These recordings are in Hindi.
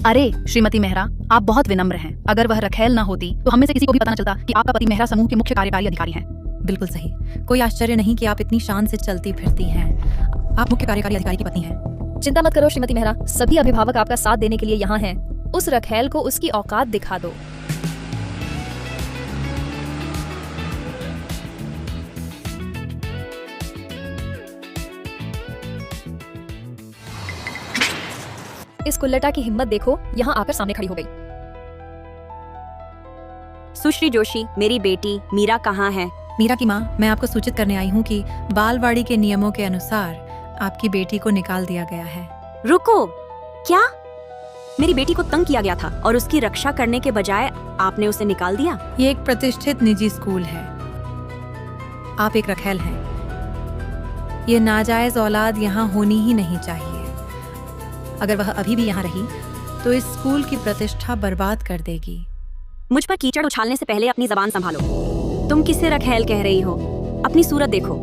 अरे श्रीमती मेहरा, आप बहुत विनम्र हैं। अगर वह रखेल न होती तो हम में से किसी को भी पता न चलता कि आपका पति मेहरा समूह के मुख्य कार्यकारी अधिकारी हैं। बिल्कुल सही। कोई आश्चर्य नहीं कि आप इतनी शान से चलती फिरती हैं। आप मुख्य कार्यकारी अधिकारी की पत्नी हैं। चिंता मत करो श्रीमती मेहरा, सभी अभिभावक आपका साथ देने के लिए यहाँ हैं। उस रखेल को उसकी औकात दिखा दो। इस कुल्लटा की हिम्मत देखो, यहाँ आकर सामने खड़ी हो गई। सुश्री जोशी, मेरी बेटी मीरा कहाँ है? मीरा की माँ, मैं आपको सूचित करने आई हूँ कि बालवाड़ी के नियमों के अनुसार आपकी बेटी को निकाल दिया गया है। रुको, क्या? मेरी बेटी को तंग किया गया था और उसकी रक्षा करने के बजाय आपने उसे निकाल दिया? ये एक प्रतिष्ठित निजी स्कूल है। आप एक रखेल हैं। ये नाजायज औलाद यहाँ होनी ही नहीं चाहिए। अगर वह अभी भी यहाँ रही तो इस स्कूल की प्रतिष्ठा बर्बाद कर देगी। मुझ पर कीचड़ उछालने से पहले अपनी जबान संभालो। तुम किसे रखेल कह रही हो? अपनी सूरत देखो।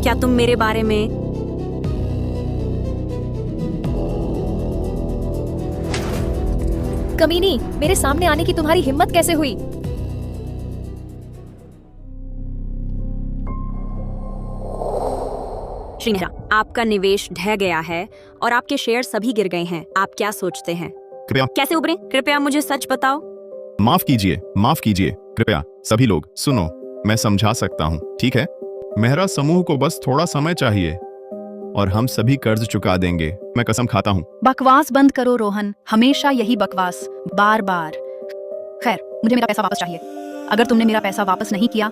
क्या तुम मेरे बारे में? कमीनी, मेरे सामने आने की तुम्हारी हिम्मत कैसे हुई? श्री मेहरा, आपका निवेश ढह गया है और आपके शेयर सभी गिर गए हैं। आप क्या सोचते हैं? कृपया कैसे उबरे? कृपया मुझे सच बताओ। माफ कीजिए कृपया सभी लोग सुनो, मैं समझा सकता हूँ, ठीक है? मेहरा समूह को बस थोड़ा समय चाहिए और हम सभी कर्ज चुका देंगे, मैं कसम खाता हूँ। बकवास बंद करो रोहन, हमेशा यही बकवास, बार बार। खैर, मुझे मेरा पैसा वापस चाहिए। अगर तुमने मेरा पैसा वापस नहीं किया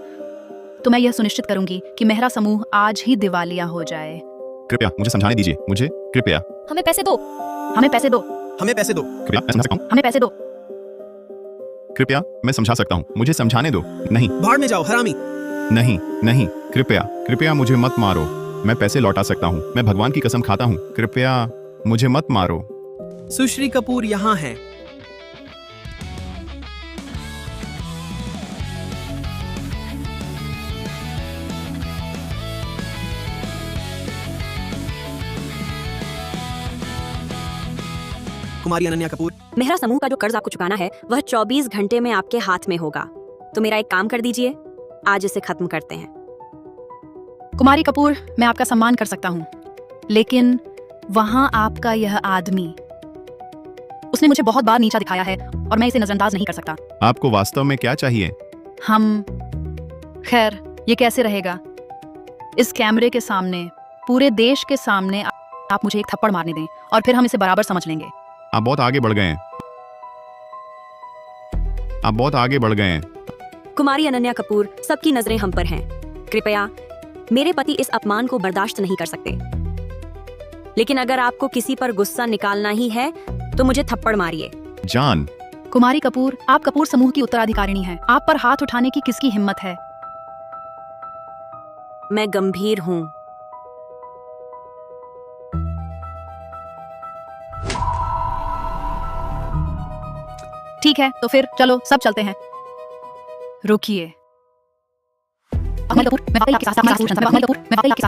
तो मैं यह सुनिश्चित करूंगी कि मेहरा समूह आज ही दिवालिया हो जाए। कृपया मुझे समझाने दीजिए, मुझे कृपया। हमें पैसे दो। हमें पैसे दो। हमें पैसे दो। कृपया मैं समझा सकता हूँ। हमें पैसे दो। कृपया मैं समझा सकता हूँ, मुझे समझाने दो। नहीं भाड़ में जाओ हरामी। नहीं कृपया मुझे मत मारो, मैं पैसे लौटा सकता हूँ, मैं भगवान की कसम खाता हूँ, कृपया मुझे मत मारो। सुश्री कपूर यहाँ है। कुमारी अनन्या कपूर। मेहरा समूह का जो कर्ज आपको चुकाना है वह 24 घंटे में आपके हाथ में होगा। तो मेरा एक काम कर दीजिए, आज इसे खत्म करते हैं। कुमारी कपूर, मैं आपका सम्मान कर सकता हूँ, लेकिन वहाँ आपका यह आदमी, उसने मुझे बहुत बार नीचा दिखाया है और मैं इसे नजरअंदाज नहीं कर सकता। आपको वास्तव में क्या चाहिए? खैर, ये कैसे रहेगा? इस कैमरे के सामने, पूरे देश के सामने आप मुझे एक थप्पड़ मारने दें और फिर हम इसे बराबर समझ लेंगे। आप बहुत आगे बढ़ गए हैं। कुमारी अनन्या कपूर, सबकी नजरें हम पर हैं। कृपया, मेरे पति इस अपमान को बर्दाश्त नहीं कर सकते। लेकिन अगर आपको किसी पर गुस्सा निकालना ही है तो मुझे थप्पड़ मारिए। जान। कुमारी कपूर, आप कपूर समूह की उत्तराधिकारिणी हैं। आप पर हाथ उठाने की किसकी हिम्मत है? मैं गंभीर हूँ। ठीक है, तो फिर चलो सब चलते हैं। रुकिए,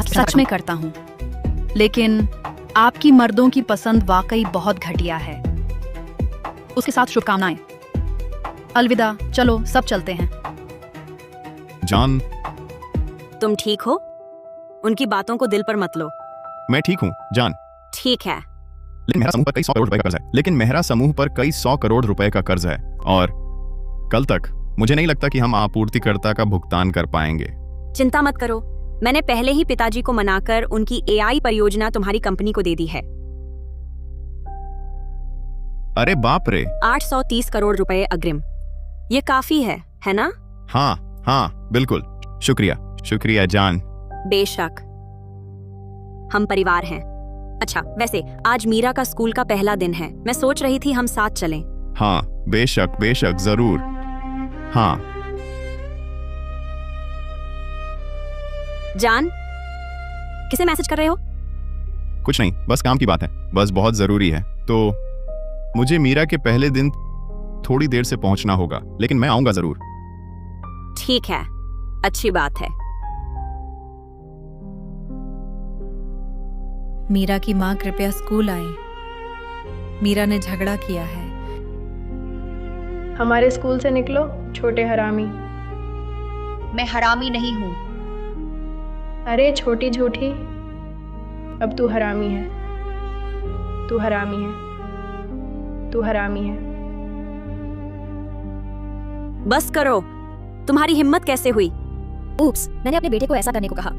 सच में करता हूँ, लेकिन आपकी मर्दों की पसंद वाकई बहुत घटिया है। उसके साथ शुभकामनाएं। अलविदा, चलो सब चलते हैं। जान। तुम ठीक हो? उनकी बातों को दिल पर मत लो। मैं ठीक हूँ जान। ठीक है, लेकिन मेहरा समूह पर कई 100 करोड़ रुपए का कर्ज है। मेहरा समूह पर कई 100 करोड़ रुपए का कर्ज है और कल तक मुझे नहीं लगता कि हम आपूर्तिकर्ता का भुगतान कर पाएंगे। चिंता मत करो, मैंने पहले ही पिताजी को मनाकर उनकी AI परियोजना तुम्हारी कंपनी को दे दी है। अरे बाप रे। 830 करोड़ रुपए अग्रिम। ये काफी है ना? हाँ, बिल्कुल। शुक्रिया जान। बेशक, हम परिवार हैं। अच्छा, वैसे आज मीरा का स्कूल का पहला दिन है। मैं सोच रही थी हम साथ चलें। हाँ, बेशक जरूर। हाँ। जान, किसे मैसेज कर रहे हो? कुछ नहीं, बस काम की बात है, बस बहुत जरूरी है। तो मुझे मीरा के पहले दिन थोड़ी देर से पहुंचना होगा, लेकिन मैं आऊंगा जरूर। ठीक है, अच्छी बात है। मीरा की माँ कृपया स्कूल आए। मीरा ने झगड़ा किया है। हमारे स्कूल से निकलो, छोटे हरामी। मैं हरामी नहीं हूँ। अरे छोटी झूठी, अब तू हरामी है, तू हरामी है, तू हरामी है। बस करो, तुम्हारी हिम्मत कैसे हुई? उप्स, मैंने अपने बेटे को ऐसा करने को कहा।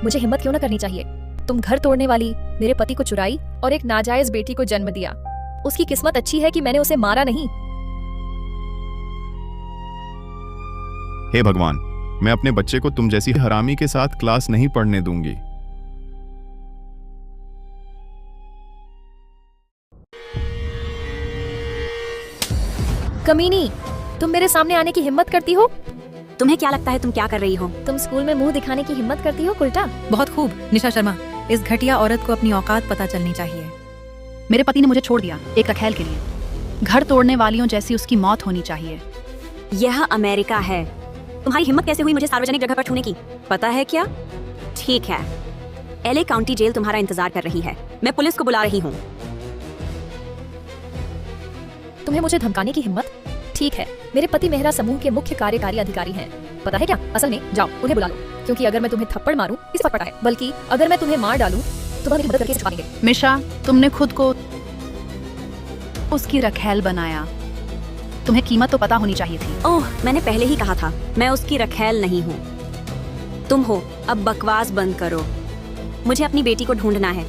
मुझे हिम्मत क्यों ना करनी चाहिए? तुम घर तोड़ने वाली, मेरे पति को चुराई और एक नाजायज बेटी को जन्म दिया। उसकी किस्मत अच्छी है कि मैंने उसे मारा नहीं। हे भगवान, मैं अपने बच्चे को तुम जैसी हरामी के साथ क्लास नहीं पढ़ने दूंगी। कमीनी, तुम मेरे सामने आने की हिम्मत करती हो? तुम्हें क्या लगता है तुम क्या कर रही हो? तुम स्कूल में मुंह दिखाने की हिम्मत करती हो उल्टा? बहुत खूब निशा शर्मा, इस घटिया औरत को अपनी औकात पता चलनी चाहिए। मेरे पति ने मुझे छोड़ दिया एक रखेल के लिए। घर तोड़ने वालियों जैसी उसकी मौत होनी चाहिए। यह अमेरिका है। तुम्हारी हिम्मत कैसे हुई मुझे सार्वजनिक जगह पर छूने की? पता है क्या? ठीक है, एलए काउंटी जेल तुम्हारा इंतजार कर रही है। मैं पुलिस को बुला रही हूँ। तुम्हें मुझे धमकाने की हिम्मत? ठीक है, मेरे पति मेहरा समूह के मुख्य कार्यकारी अधिकारी हैं। पता है क्या, असल में जाओ उन्हें बुला लो, क्योंकि अगर मैं तुम्हें थप्पड़ मारूं इस फर्क पड़ता है, बल्कि अगर मैं तुम्हें मार डालूं तो वह मेरी मदद करके छुपा देंगे। मिशा, तुमने खुद को उसकी रखेल बनाया। तुम्हें कीमत तो पता होनी चाहिए थी। ओह, मैंने पहले ही कहा था, मैं उसकी रखेल नहीं हूँ। तुम हो, अब बकवास बंद करो। मुझे अपनी बेटी को ढूंढना है।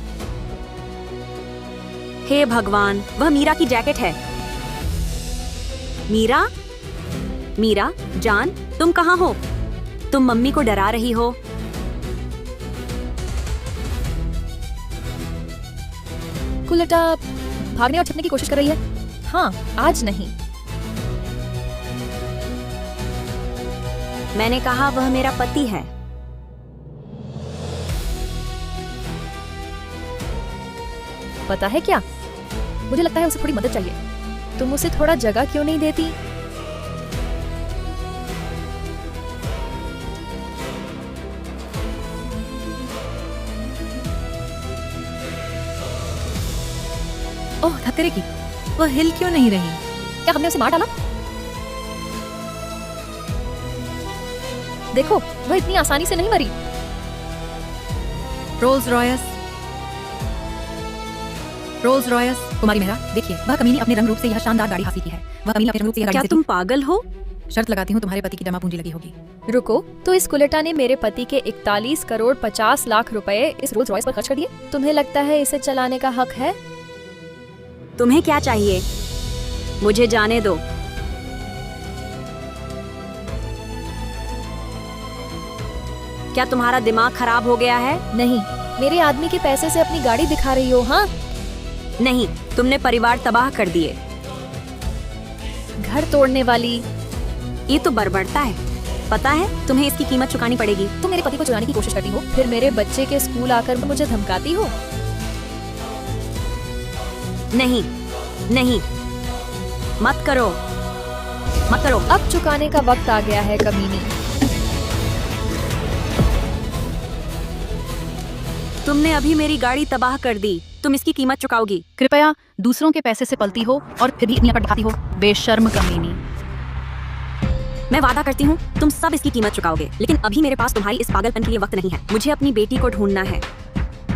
हे भगवान, वह मीरा की जैकेट है। मीरा, मीरा जान, तुम कहाँ हो? तुम मम्मी को डरा रही हो। कुलटा भागने और छिपने की कोशिश कर रही है। हाँ, आज नहीं। मैंने कहा वह मेरा पति है। पता है क्या, मुझे लगता है उसे थोड़ी मदद चाहिए। तुम उसे थोड़ा जगह क्यों नहीं देती? ओह धत्तेरे की, वह हिल क्यों नहीं रही? क्या हमने उसे मार डाला? देखो, वह इतनी आसानी से नहीं मरी। रोल्स रॉयस, कुमारी मेहरा, देखिए वह कमीनी अपने रंग रूप से यह शानदार गाड़ी हासिल की है। वह कमीनी अपने रंग रूप से यह गाड़ी क्या से तुम पागल हो? शर्त लगाती हूँ तुम्हारे पति की जमा पूंजी लगी होगी। रुको, तो इस कुलेटा ने मेरे पति के 41 करोड़ 50 लाख रुपए इस रोल्स रॉयस पर खर्च कर दिए। तुम्हें लगता है इसे चलाने का हक है? तुम्हें क्या चाहिए? मुझे जाने दो। क्या तुम्हारा दिमाग खराब हो गया है? नहीं, मेरे आदमी के पैसे से अपनी गाड़ी दिखा रही हो? हाँ, नहीं, तुमने परिवार तबाह कर दिए। घर तोड़ने वाली। ये तो बर्बरता है। पता है, तुम्हें इसकी कीमत चुकानी पड़ेगी। तुम मेरे पति को चुराने की कोशिश करती हो, फिर मेरे बच्चे के स्कूल आकर मुझे धमकाती हो। नहीं, नहीं, मत करो, मत करो। अब चुकाने का वक्त आ गया है कमीनी। तुमने अभी मेरी गाड़ी तबाह कर दी। तुम इसकी कीमत चुकाओगी। कृपया, दूसरों के पैसे से पलती हो और फिर भी इतनी अकड़ दिखाती हो। बेशर्म कमीनी। मैं वादा करती हूँ तुम सब इसकी कीमत चुकाओगे, लेकिन अभी मेरे पास तुम्हारी इस पागलपन के लिए वक्त नहीं है। मुझे अपनी बेटी को ढूंढना है।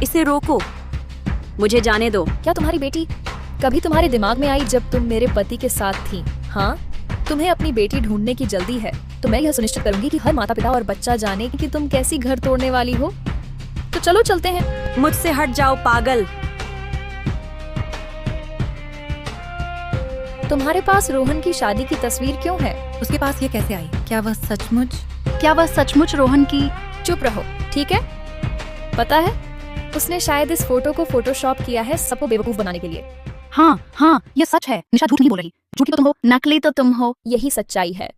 इसे रोको, मुझे जाने दो। क्या तुम्हारी बेटी कभी तुम्हारे दिमाग में आई जब तुम मेरे पति के साथ थी? हाँ, तुम्हें अपनी बेटी ढूंढने की जल्दी है, तो मैं यह सुनिश्चित करूंगी कि हर माता पिता और बच्चा जाने कि तुम कैसी घर तोड़ने वाली हो। तो चलो चलते हैं। मुझसे हट जाओ पागल। तुम्हारे पास रोहन की शादी की तस्वीर क्यों है? उसके पास ये कैसे आई? क्या वह सचमुच रोहन की? चुप रहो, ठीक है? पता है, उसने शायद इस फोटो को फोटोशॉप किया है सबको बेवकूफ बनाने के लिए। हाँ हाँ, यह सच है। निशा झूठ नहीं बोल रही। झूठी तो तुम हो, नकली तो तुम हो। यही सच्चाई है।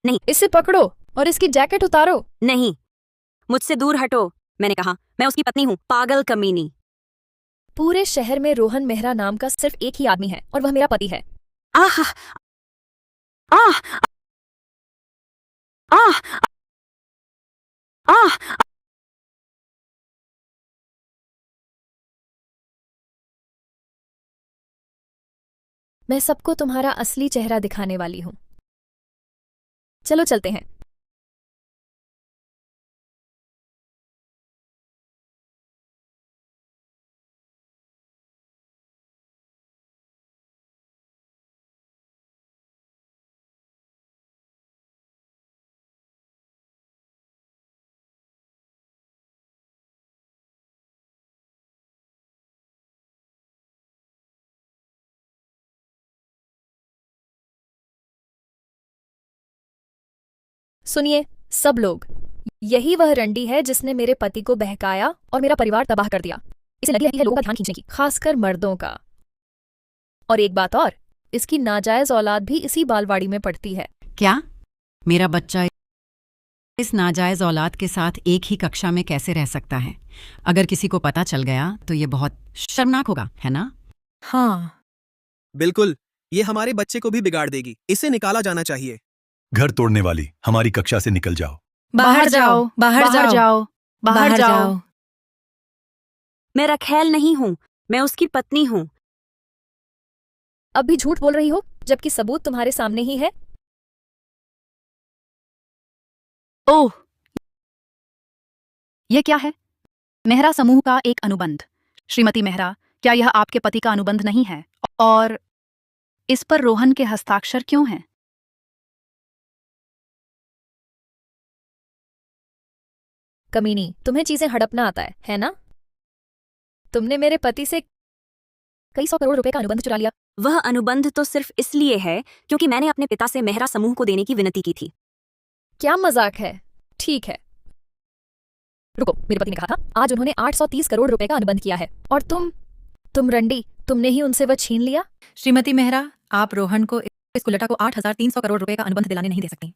नहीं, इसे पकड़ो और इसकी जैकेट उतारो। नहीं, मुझसे दूर हटो। मैंने कहा, मैं उसकी पत्नी हूँ। पागल कमीनी। पूरे शहर में रोहन मेहरा नाम का सिर्फ एक ही आदमी है और वह मेरा पति है। आह, आह आह आह मैं सबको तुम्हारा असली चेहरा दिखाने वाली हूँ। चलो चलते हैं। सुनिए सब लोग, यही वह रंडी है जिसने मेरे पति को बहकाया और मेरा परिवार तबाह कर दिया। इसे लगी है लोगों का ध्यान खींचने की, खासकर मर्दों का। और एक बात और, इसकी नाजायज औलाद भी इसी बालवाड़ी में पढ़ती है। क्या मेरा बच्चा इस नाजायज औलाद के साथ एक ही कक्षा में कैसे रह सकता है? अगर किसी को पता चल गया तो ये बहुत शर्मनाक होगा, है ना? हाँ, बिल्कुल, ये हमारे बच्चे को भी बिगाड़ देगी। इसे निकाला जाना चाहिए। घर तोड़ने वाली, हमारी कक्षा से निकल जाओ। बाहर जाओ, बाहर जाओ, बाहर जाओ। मैं रखैल नहीं हूँ, मैं उसकी पत्नी हूँ। अब भी झूठ बोल रही हो, जबकि सबूत तुम्हारे सामने ही है। ओह, यह क्या है? मेहरा समूह का एक अनुबंध। श्रीमती मेहरा, क्या यह आपके पति का अनुबंध नहीं है? और इस पर रोहन के हस्ताक्षर क्यों हैं? कमीनी, तुम्हें चीजें हड़पना आता है ना? तुमने मेरे पति से कई 100 करोड़ रुपए का अनुबंध चुरा लिया। वह अनुबंध तो सिर्फ इसलिए है क्योंकि मैंने अपने पिता से मेहरा समूह को देने की विनती की थी। क्या मजाक है? ठीक है, रुको। मेरे पति ने कहा था आज उन्होंने 830 करोड़ रुपए का अनुबंध किया है, और तुम रंडी, तुमने ही उनसे वह छीन लिया। श्रीमती मेहरा, आप रोहन को इस कुलटा को 8,300 करोड़ रुपए का अनुबंध दिलाने नहीं दे सकती।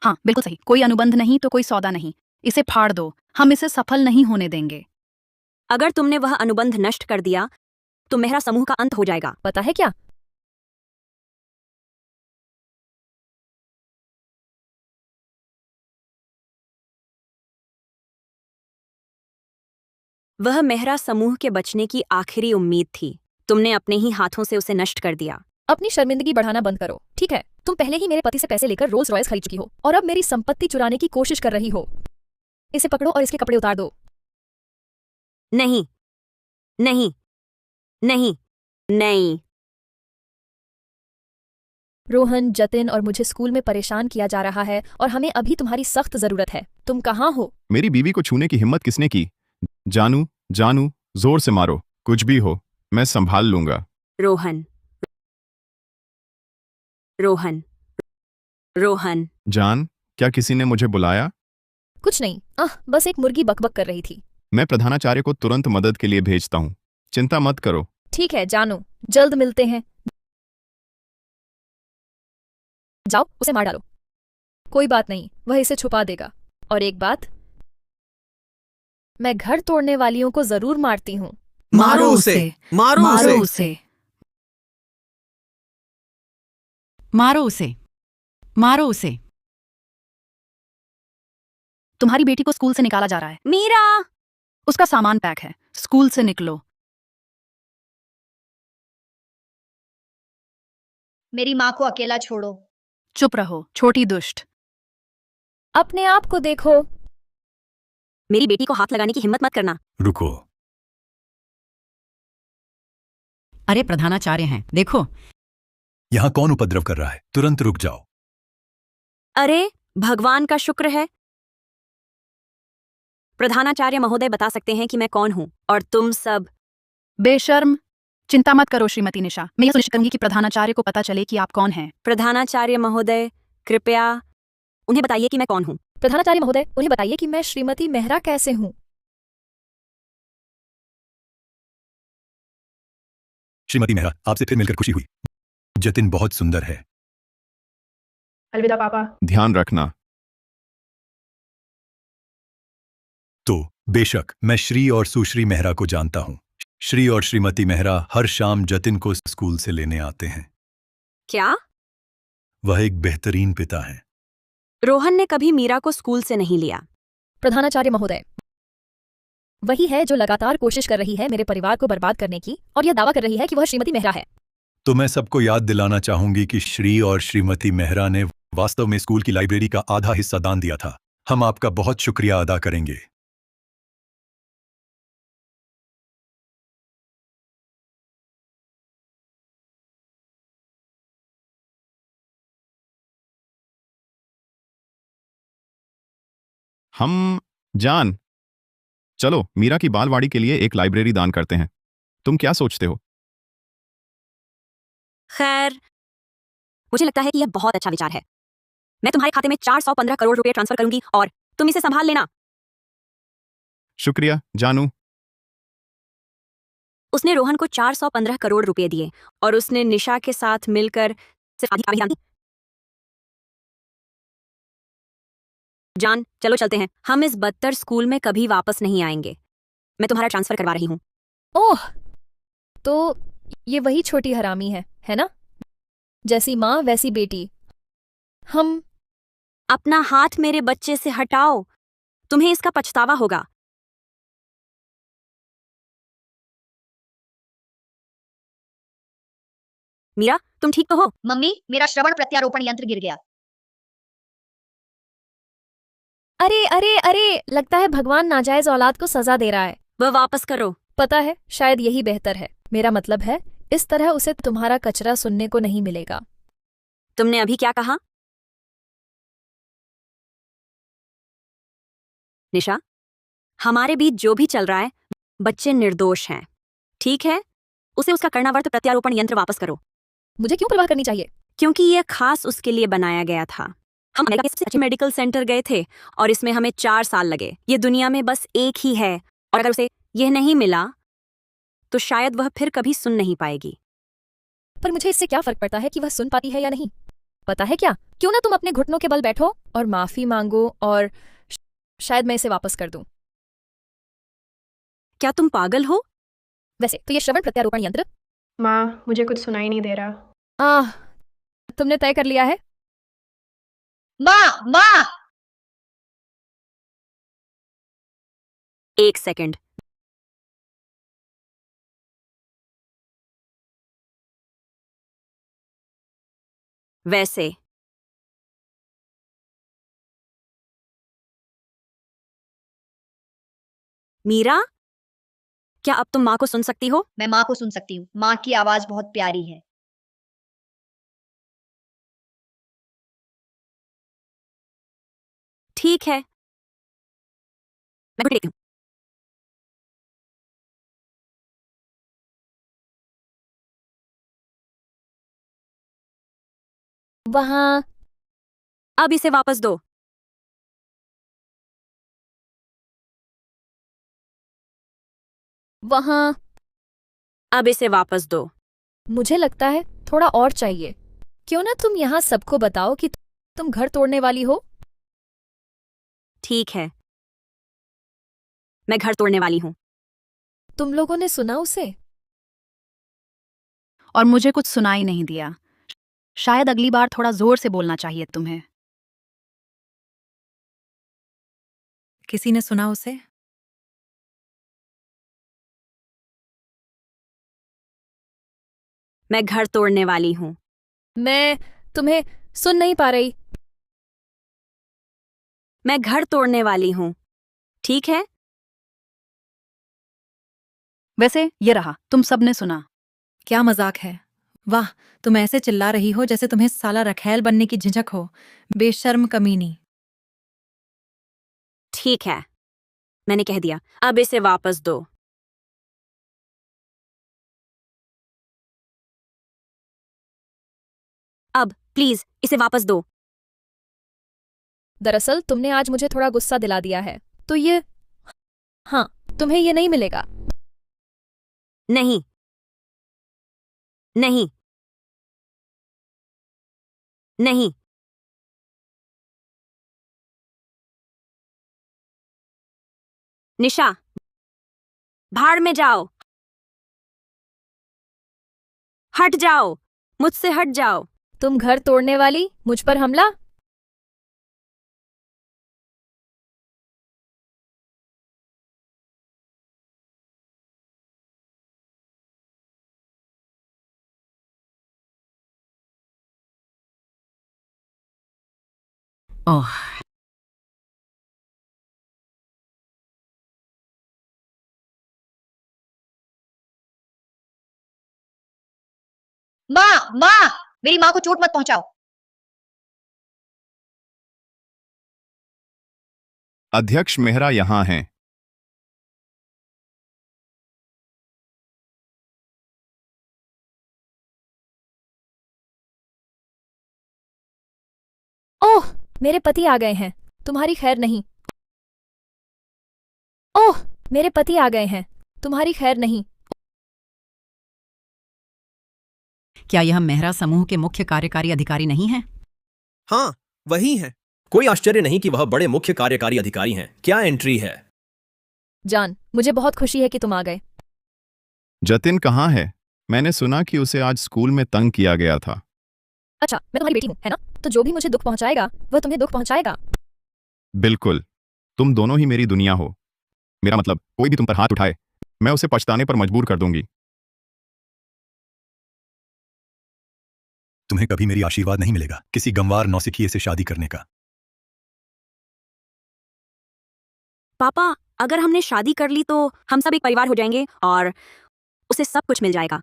हाँ, बिल्कुल सही। कोई अनुबंध नहीं तो कोई सौदा नहीं। इसे फाड़ दो, हम इसे सफल नहीं होने देंगे। अगर तुमने वह अनुबंध नष्ट कर दिया तो मेहरा समूह का अंत हो जाएगा। पता है क्या? वह मेहरा समूह के बचने की आखिरी उम्मीद थी। तुमने अपने ही हाथों से उसे नष्ट कर दिया। अपनी शर्मिंदगी बढ़ाना बंद करो, ठीक है? तुम पहले ही मेरे पति से पैसे लेकर रोल्स रॉयस खरीद चुकी हो और अब मेरी संपत्ति चुराने की कोशिश कर रही हो। इसे पकड़ो और इसके कपड़े उतार दो। नहीं नहीं नहीं नहीं। रोहन, जतिन और मुझे स्कूल में परेशान किया जा रहा है और हमें अभी तुम्हारी सख्त जरूरत है। तुम कहाँ हो? मेरी बीवी को छूने की हिम्मत किसने की? जानू, जानू, जोर से मारो, कुछ भी हो, मैं संभाल लूंगा। रोहन रोहन रोहन। जान, क्या किसी ने मुझे बुलाया? कुछ नहीं, बस एक मुर्गी बकबक कर रही थी। मैं प्रधानाचार्य को तुरंत मदद के लिए भेजता हूँ, चिंता मत करो। ठीक है जानू, जल्द मिलते हैं। जाओ, उसे मार डालो। कोई बात नहीं, वह इसे छुपा देगा। और एक बात, मैं घर तोड़ने वालियों को जरूर मारती हूँ। मारो उसे, मारो मारो उसे। उसे, मारो उसे, मारो उसे। तुम्हारी बेटी को स्कूल से निकाला जा रहा है। मीरा, उसका सामान पैक है, स्कूल से निकलो। मेरी माँ को अकेला छोड़ो। चुप रहो, छोटी दुष्ट। अपने आप को देखो। मेरी बेटी को हाथ लगाने की हिम्मत मत करना। रुको, अरे प्रधानाचार्य हैं, देखो। यहाँ कौन उपद्रव कर रहा है? तुरंत रुक जाओ। अरे भगवान का शुक्र है, प्रधानाचार्य महोदय बता सकते हैं कि मैं कौन हूँ, और तुम सब बेशर्म। चिंता मत करो श्रीमती निशा, मैं यह सुनिश्चित करूंगी कि प्रधानाचार्य को पता चले कि आप कौन हैं। प्रधानाचार्य महोदय, कृपया उन्हें बताइए कि मैं कौन हूँ। प्रधानाचार्य महोदय, उन्हें बताइए कि मैं श्रीमती मेहरा कैसे हूँ। श्रीमती मेहरा, आपसे फिर मिलकर खुशी हुई। जतिन बहुत सुंदर है। अलविदा पापा। ध्यान रखना। तो बेशक मैं श्री और सुश्री मेहरा को जानता हूँ। श्री और श्रीमती मेहरा हर शाम जतिन को स्कूल से लेने आते हैं। क्या? वह एक बेहतरीन पिता हैं। रोहन ने कभी मीरा को स्कूल से नहीं लिया। प्रधानाचार्य महोदय वही है जो लगातार कोशिश कर रही है मेरे परिवार को बर्बाद करने की, और यह दावा कर रही है कि वह श्रीमती मेहरा है। तो मैं सबको याद दिलाना चाहूंगी कि श्री और श्रीमती मेहरा ने वास्तव में स्कूल की लाइब्रेरी का आधा हिस्सा दान दिया था। हम आपका बहुत शुक्रिया अदा करेंगे। हम जान चलो मीरा की बालवाड़ी के लिए एक लाइब्रेरी दान करते हैं। तुम क्या सोचते हो? खैर, मुझे लगता है कि यह बहुत अच्छा विचार है। मैं तुम्हारे खाते में 415 करोड़ रुपए ट्रांसफर करूंगी और तुम इसे संभाल लेना। शुक्रिया जानू। उसने रोहन को 415 करोड़ रुपए दिए और उसने निशा के साथ मिलकर सिर्फ आधी कागज दी। जान, चलो चलते हैं। हम इस बदतर स्कूल में कभी वापस नहीं आएंगे। मैं तुम्हारा ट्रांसफर करवा रही हूँ। ओह, तो ये वही छोटी हरामी है ना? जैसी माँ वैसी बेटी। हम अपना हाथ मेरे बच्चे से हटाओ, तुम्हें इसका पछतावा होगा। मीरा, तुम ठीक तो हो? मम्मी, मेरा श्रवण प्रत्यारोपण यंत्र गिर गया। अरे अरे अरे, लगता है भगवान नाजायज औलाद को सजा दे रहा है। वह वापस करो। पता है, शायद यही बेहतर है। मेरा मतलब है, इस तरह उसे तुम्हारा कचरा सुनने को नहीं मिलेगा। तुमने अभी क्या कहा? निशा, हमारे बीच जो भी चल रहा है, बच्चे निर्दोष हैं। ठीक है, उसे उसका कर्णावर्त प्रत्यारोपण यंत्र वापस करो। मुझे क्यों परवाह करनी चाहिए? क्योंकि यह खास उसके लिए बनाया गया था। हम अमेरिका के सबसे अच्छे मेडिकल सेंटर गए थे और इसमें हमें 4 साल लगे। ये दुनिया में बस एक ही है और अगर उसे यह नहीं मिला तो शायद वह फिर कभी सुन नहीं पाएगी। पर मुझे इससे क्या फर्क पड़ता है कि वह सुन पाती है या नहीं? पता है क्या, क्यों ना तुम अपने घुटनों के बल बैठो और माफी मांगो और शायद मैं इसे वापस कर दूं। क्या तुम पागल हो? वैसे तो ये श्रवण प्रत्यारोपण यंत्र। माँ, मुझे कुछ सुनाई नहीं दे रहा। तुमने तय कर लिया है? माँ, माँ! 1 सेकंड। वैसे मीरा, क्या अब तुम माँ को सुन सकती हो? मैं माँ को सुन सकती हूँ। माँ की आवाज बहुत प्यारी है। ठीक है, मैं घुट लेती हूँ। वहां अब इसे वापस दो। वहां अब इसे वापस दो। मुझे लगता है थोड़ा और चाहिए। क्यों ना तुम यहाँ सबको बताओ कि तुम घर तोड़ने वाली हो? ठीक है, मैं घर तोड़ने वाली हूँ। तुम लोगों ने सुना उसे? और मुझे कुछ सुनाई नहीं दिया। शायद अगली बार थोड़ा जोर से बोलना चाहिए तुम्हें। किसी ने सुना उसे? मैं घर तोड़ने वाली हूँ। मैं तुम्हें सुन नहीं पा रही। मैं घर तोड़ने वाली हूँ। ठीक है? वैसे ये रहा, तुम सबने सुना। क्या मजाक है? वाह, तुम ऐसे चिल्ला रही हो जैसे तुम्हें साला रखैल बनने की झिझक हो। बेशर्म कमीनी। ठीक है, मैंने कह दिया। अब इसे वापस दो। अब प्लीज इसे वापस दो। दरअसल तुमने आज मुझे थोड़ा गुस्सा दिला दिया है, तो ये हाँ, तुम्हें ये नहीं मिलेगा। नहीं, नहीं, नहीं। निशा, भाड़ में जाओ। हट जाओ, मुझसे हट जाओ। तुम घर तोड़ने वाली, मुझ पर हमला। ओह, माँ माँ, मेरी माँ को चोट मत पहुंचाओ। अध्यक्ष मेहरा यहाँ हैं। ओह, मेरे पति आ गए हैं। तुम्हारी खैर नहीं। ओह, मेरे पति आ गए हैं। तुम्हारी खैर नहीं। क्या यह मेहरा समूह के मुख्य कार्यकारी अधिकारी नहीं हैं? हाँ, वही है। कोई आश्चर्य नहीं कि वह बड़े मुख्य कार्यकारी अधिकारी हैं। क्या एंट्री है? जान, मुझे बहुत खुशी है कि तुम आ गए। जतिन कहाँ है? मैंने सुना कि उसे आज स्कूल में तंग किया गया था। अच्छा, मैं तुम्हारी बेटी हूँ, है ना? तो जो भी मुझे दुख पहुंचाएगा वह तुम्हें दुख पहुंचाएगा। बिल्कुल, तुम दोनों ही मेरी दुनिया हो। मेरा मतलब, कोई भी तुम पर हाथ उठाए, मैं उसे पछताने पर मजबूर कर दूंगी। तुम्हें कभी मेरी आशीर्वाद नहीं मिलेगा किसी गंवार नौसिखिए से शादी करने का। पापा, अगर हमने शादी कर ली तो हम सब एक परिवार हो जाएंगे और उसे सब कुछ मिल जाएगा।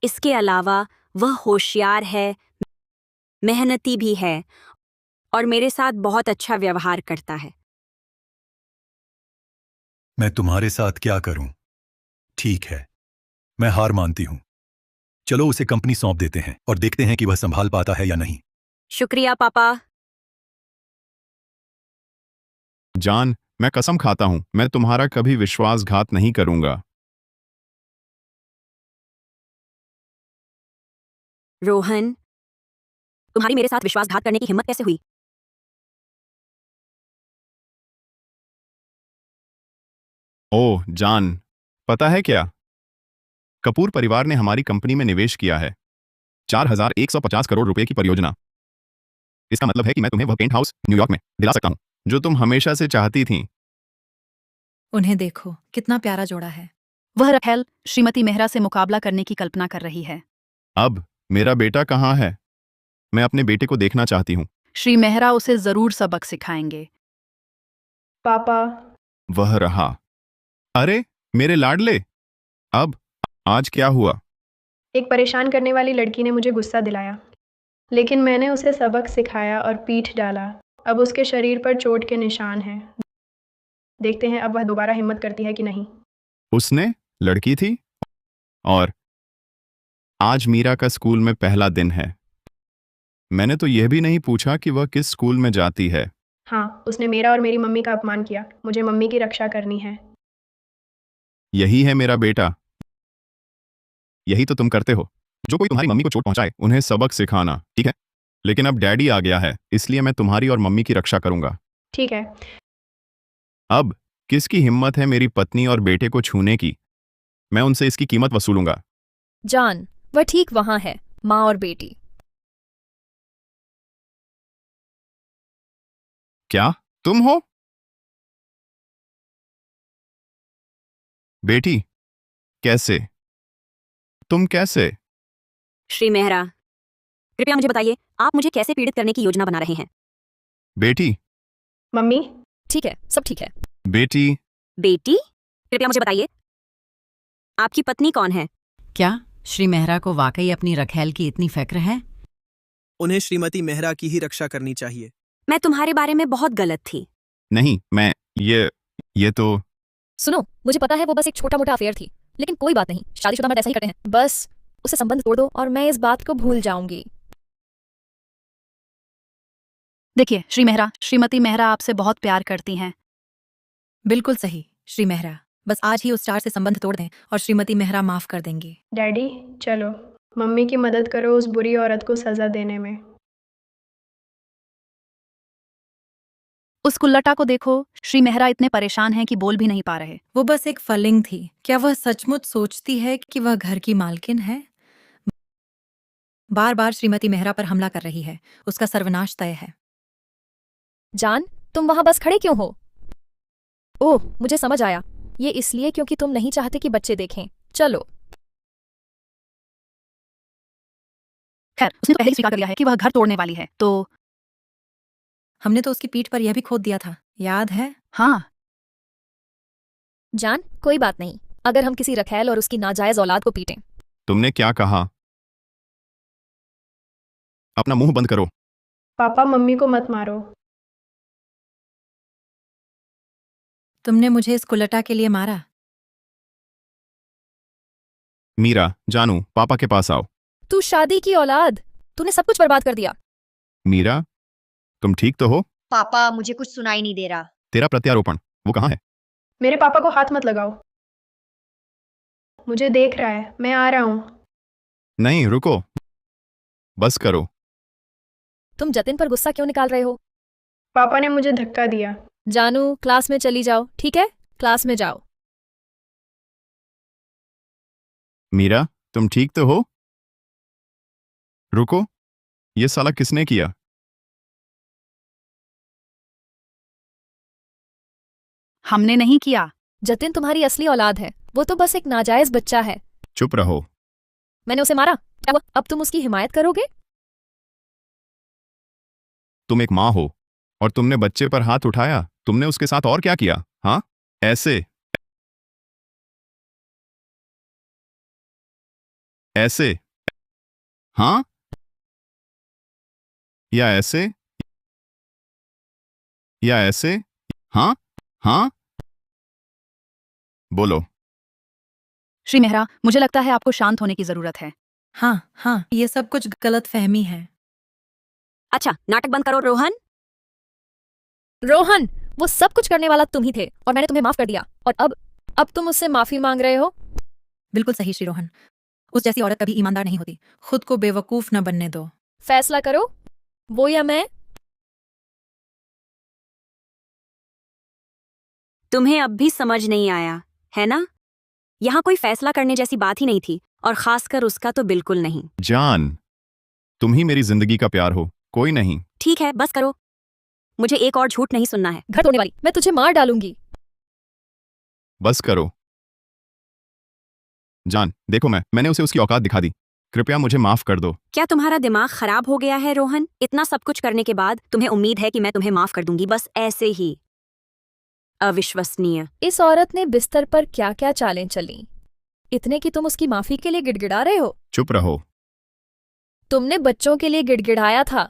इसके अलावा वह होशियार है, मेहनती भी है और मेरे साथ बहुत अच्छा व्यवहार करता है। मैं तुम्हारे साथ क्या करूं? ठीक है, मैं हार मानती हूं। चलो उसे कंपनी सौंप देते हैं और देखते हैं कि वह संभाल पाता है या नहीं। शुक्रिया पापा। जान, मैं कसम खाता हूं, मैं तुम्हारा कभी विश्वासघात नहीं करूंगा। रोहन, तुम्हारी मेरे साथ विश्वासघात करने की हिम्मत कैसे हुई? ओह जान, पता है क्या? कपूर परिवार ने हमारी कंपनी में निवेश किया है। 4,150 करोड़ रुपए की परियोजना। इसका मतलब है कि मैं तुम्हें वह पेंट हाउस न्यूयॉर्क में दिला सकता हूं जो तुम हमेशा से चाहती थी। उन्हें देखो, कितना प्यारा जोड़ा है। वह रखेल श्रीमती मेहरा से मुकाबला करने की कल्पना कर रही है। अब मेरा बेटा कहाँ है? मैं अपने बेटे को देखना चाहती हूँ। श्री मेहरा उसे जरूर सबक सिखाएंगे। पापा, वह रहा। अरे मेरे लाडले, अब आज क्या हुआ? एक परेशान करने वाली लड़की ने मुझे गुस्सा दिलाया, लेकिन मैंने उसे सबक सिखाया और पीठ डाला। अब उसके शरीर पर चोट के निशान हैं। देखते हैं अब वह दोबारा हिम्मत करती है कि नहीं। उसने लड़की थी और आज मीरा का स्कूल में पहला दिन है। मैंने तो यह भी नहीं पूछा कि वह किस स्कूल में जाती है। हाँ, उसने मेरा और मेरी मम्मी का अपमान किया। मुझे मम्मी की रक्षा करनी है। यही है मेरा बेटा। यही तो तुम करते हो। जो कोई तुम्हारी मम्मी को चोट पहुंचाए उन्हें सबक सिखाना, ठीक है? लेकिन अब डैडी आ गया है, इसलिए मैं तुम्हारी और मम्मी की रक्षा करूंगा। ठीक है। अब किसकी हिम्मत है मेरी पत्नी और बेटे को छूने की? मैं उनसे इसकी कीमत वसूलूंगा। जान, वह ठीक वहां है, माँ और बेटी। क्या तुम हो? बेटी, कैसे? तुम कैसे? श्री मेहरा, कृपया मुझे बताइए, आप मुझे कैसे पीड़ित करने की योजना बना रहे हैं? बेटी, मम्मी, ठीक है, सब ठीक है। बेटी, बेटी, कृपया मुझे बताइए, आपकी पत्नी कौन है? क्या श्री मेहरा को वाकई अपनी रखेल की इतनी फिक्र है? उन्हें श्रीमती मेहरा की ही रक्षा करनी चाहिए। मैं तुम्हारे बारे में बहुत गलत थी। नहीं, मैं ये तो सुनो, मुझे पता है वो बस एक छोटा मोटा अफेयर थी, लेकिन कोई बात नहीं, शादीशुदा मर्द ऐसा ही करते हैं। बस उसे संबंध तोड़ दो और मैं इस बात को भूल जाऊंगी। देखिए श्री मेहरा, श्रीमती मेहरा आपसे बहुत प्यार करती हैं। बिल्कुल सही, श्री मेहरा। बस आज ही उस चार से संबंध तोड़ दें और श्रीमती मेहरा माफ कर देंगी। डैडी, चलो मम्मी की मदद करो उस बुरी औरत को सजा देने में। उस कुल्लटा को देखो, श्री मेहरा इतने परेशान हैं कि बोल भी नहीं पा रहे। वो बस एक फलिंग थी। क्या वह सचमुच सोचती है कि वह घर की मालकिन है? बार बार श्रीमती मेहरा पर हमला कर रही है। उसका सर्वनाश तय है। जान, तुम वहां बस खड़े क्यों हो? ओह, मुझे समझ आया। ये इसलिए क्योंकि तुम नहीं चाहते कि बच्चे देखें। चलो। खैर, उसने तो पहले ही स्वीकार कर लिया है कि वह घर तोड़ने वाली है, तो हमने तो उसकी पीठ पर यह भी खोद दिया था, याद है? हाँ। जान, कोई बात नहीं। अगर हम किसी रखैल और उसकी नाजायज औलाद को पीटें। तुमने क्या कहा? अपना मुंह बंद करो। पापा मम्मी को मत मारो। तुमने मुझे इस कुलटा के लिए मारा। मीरा, जानू, पापा के पास आओ। तू शादी की औलाद, तूने सब कुछ बर्बाद कर दिया। मीरा, तुम ठीक तो हो? पापा मुझे कुछ सुनाई नहीं दे रहा। तेरा प्रत्यारोपण वो कहाँ है? मेरे पापा को हाथ मत लगाओ। मुझे देख रहा है, मैं आ रहा हूँ। नहीं, रुको, बस करो। तुम जतिन पर गुस्सा क्यों निकाल रहे हो? पापा ने मुझे धक्का दिया। जानू, क्लास में चली जाओ, ठीक है? क्लास में जाओ। मीरा, तुम ठीक तो हो? रुको, ये साला किसने किया? हमने नहीं किया। जतिन तुम्हारी असली औलाद है, वो तो बस एक नाजायज बच्चा है। चुप रहो। मैंने उसे मारा, क्या हुआ? अब तुम उसकी हिमायत करोगे? तुम एक माँ हो और तुमने बच्चे पर हाथ उठाया। तुमने उसके साथ और क्या किया? हाँ, ऐसे ऐसे, हाँ, या ऐसे, या ऐसे, हाँ, हाँ, बोलो। श्री मेहरा, मुझे लगता है आपको शांत होने की जरूरत है। हाँ हाँ, ये सब कुछ गलत फहमी है। अच्छा, नाटक बंद करो रोहन। रोहन, वो सब कुछ करने वाला तुम ही थे और मैंने तुम्हें माफ कर दिया। और अब तुम मुझसे माफी मांग रहे हो? बिल्कुल सही श्री रोहन। उस जैसी औरत कभी ईमानदार नहीं होती। खुद को बेवकूफ न बनने दो। फैसला करो, वो या मैं। तुम्हें अब भी समझ नहीं आया है ना? यहाँ कोई फैसला करने जैसी बात ही नहीं थी, और खासकर उसका तो बिल्कुल नहीं। जान, तुम ही मेरी जिंदगी का प्यार हो, कोई नहीं। ठीक है, बस करो। मुझे एक और झूठ नहीं सुनना है। घर तोड़ने वाली, मैं तुझे मार डालूंगी। बस करो। जान, देखो, मैंने उसे उसकी औकात दिखा दी। कृपया मुझे माफ कर दो। क्या तुम्हारा दिमाग खराब हो गया है रोहन? इतना सब कुछ करने के बाद तुम्हें उम्मीद है कि मैं तुम्हें माफ कर दूंगी बस ऐसे ही? अविश्वसनीय। इस औरत ने बिस्तर पर क्या क्या चालें चली, इतने कि तुम उसकी माफी के लिए गिड़गिड़ा रहे हो। चुप रहो। तुमने बच्चों के लिए गिड़गिड़ाया था।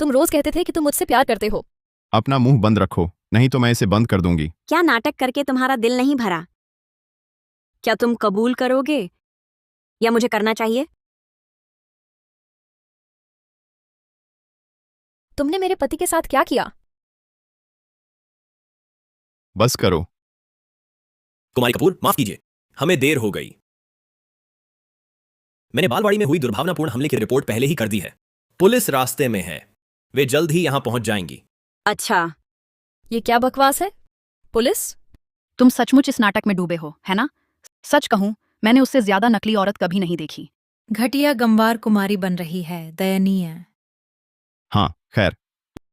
तुम रोज कहते थे कि तुम मुझसे प्यार करते हो। अपना मुंह बंद रखो, नहीं तो मैं इसे बंद कर दूंगी। क्या नाटक करके तुम्हारा दिल नहीं भरा? क्या तुम कबूल करोगे या मुझे करना चाहिए? तुमने मेरे पति के साथ क्या किया? बस करो। कुमारी कपूर, माफ कीजिए, हमें देर हो गई। मैंने बालवाड़ी में हुई दुर्भावनापूर्ण हमले की रिपोर्ट पहले ही कर दी है। पुलिस रास्ते में है, वे जल्द ही यहां पहुंच जाएंगी। अच्छा, ये क्या बकवास है? पुलिस? तुम सचमुच इस नाटक में डूबे हो, है ना? सच कहूं, मैंने उससे ज्यादा नकली औरत कभी नहीं देखी। घटिया गंवार कुमारी बन रही है, दयनीय। हाँ, खैर,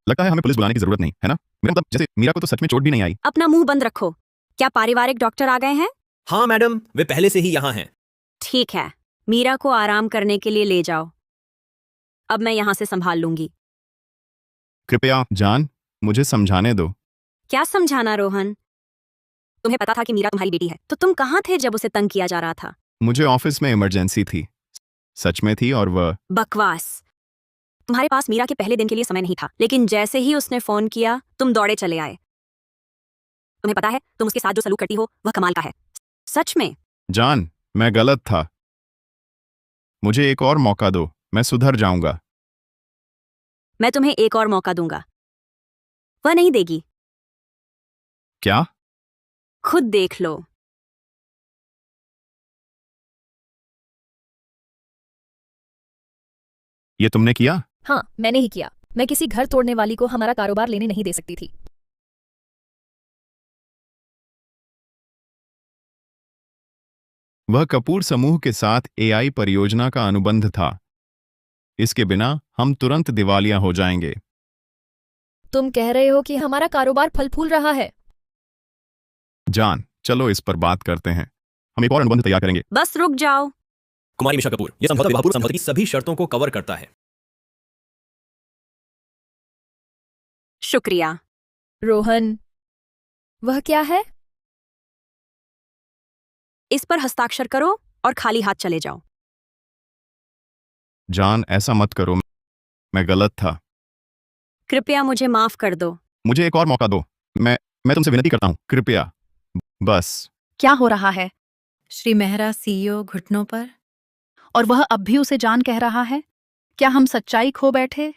लगता है हमें पुलिस बुलाने की जरूरत नहीं, है ना? मेरा मतलब, जैसे मीरा को तो सच में चोट भी नहीं आई। अपना मुंह बंद रखो। क्या पारिवारिक डॉक्टर आ गए हैं? हाँ मैडम, वे पहले से ही यहां हैं। ठीक है, मीरा को आराम करने के लिए ले जाओ। अब मैं यहां से संभाल लूंगी। कृपया जान, मुझे समझाने दो। क्या समझाना रोहन? तुम्हें पता था कि मीरा तुम्हारी बेटी है, तो तुम कहाँ थे जब उसे तंग किया जा रहा था? मुझे ऑफिस में इमरजेंसी थी, सच में थी, और वह बकवास। तुम्हारे पास मीरा के पहले दिन के लिए समय नहीं था, लेकिन जैसे ही उसने फोन किया तुम दौड़े चले आए। तुम्हें पता है तुम उसके साथ जो सलूक करती हो वह कमाल का है। सच में। जान, मैं गलत था। मुझे एक और मौका दो, मैं सुधर जाऊंगा। मैं तुम्हें एक और मौका दूंगा। वह नहीं देगी। क्या? खुद देख लो। ये तुमने किया? हाँ, मैंने ही किया। मैं किसी घर तोड़ने वाली को हमारा कारोबार लेने नहीं दे सकती थी। वह कपूर समूह के साथ एआई परियोजना का अनुबंध था। इसके बिना हम तुरंत दिवालिया हो जाएंगे। तुम कह रहे हो कि हमारा कारोबार फल फूल रहा है। जान, चलो इस पर बात करते हैं। हम एक और अनुबंध तैयार करेंगे। बस रुक जाओ। कुमारी मिशा कपूर, यह समझौता विवाहपूर्व संपत्ति की सभी शर्तों को कवर करता है। शुक्रिया। रोहन, वह क्या है? इस पर हस्ताक्षर करो और खाली हाथ चले जाओ। जान, ऐसा मत करो, मैं गलत था। कृपया मुझे माफ कर दो। मुझे एक और मौका दो। मैं तुमसे विनती करता हूं, कृपया, बस। क्या हो रहा है? श्री मेहरा सीईओ घुटनों पर। और वह अब भी उसे जान कह रहा है? क्या हम सच्चाई खो बैठे?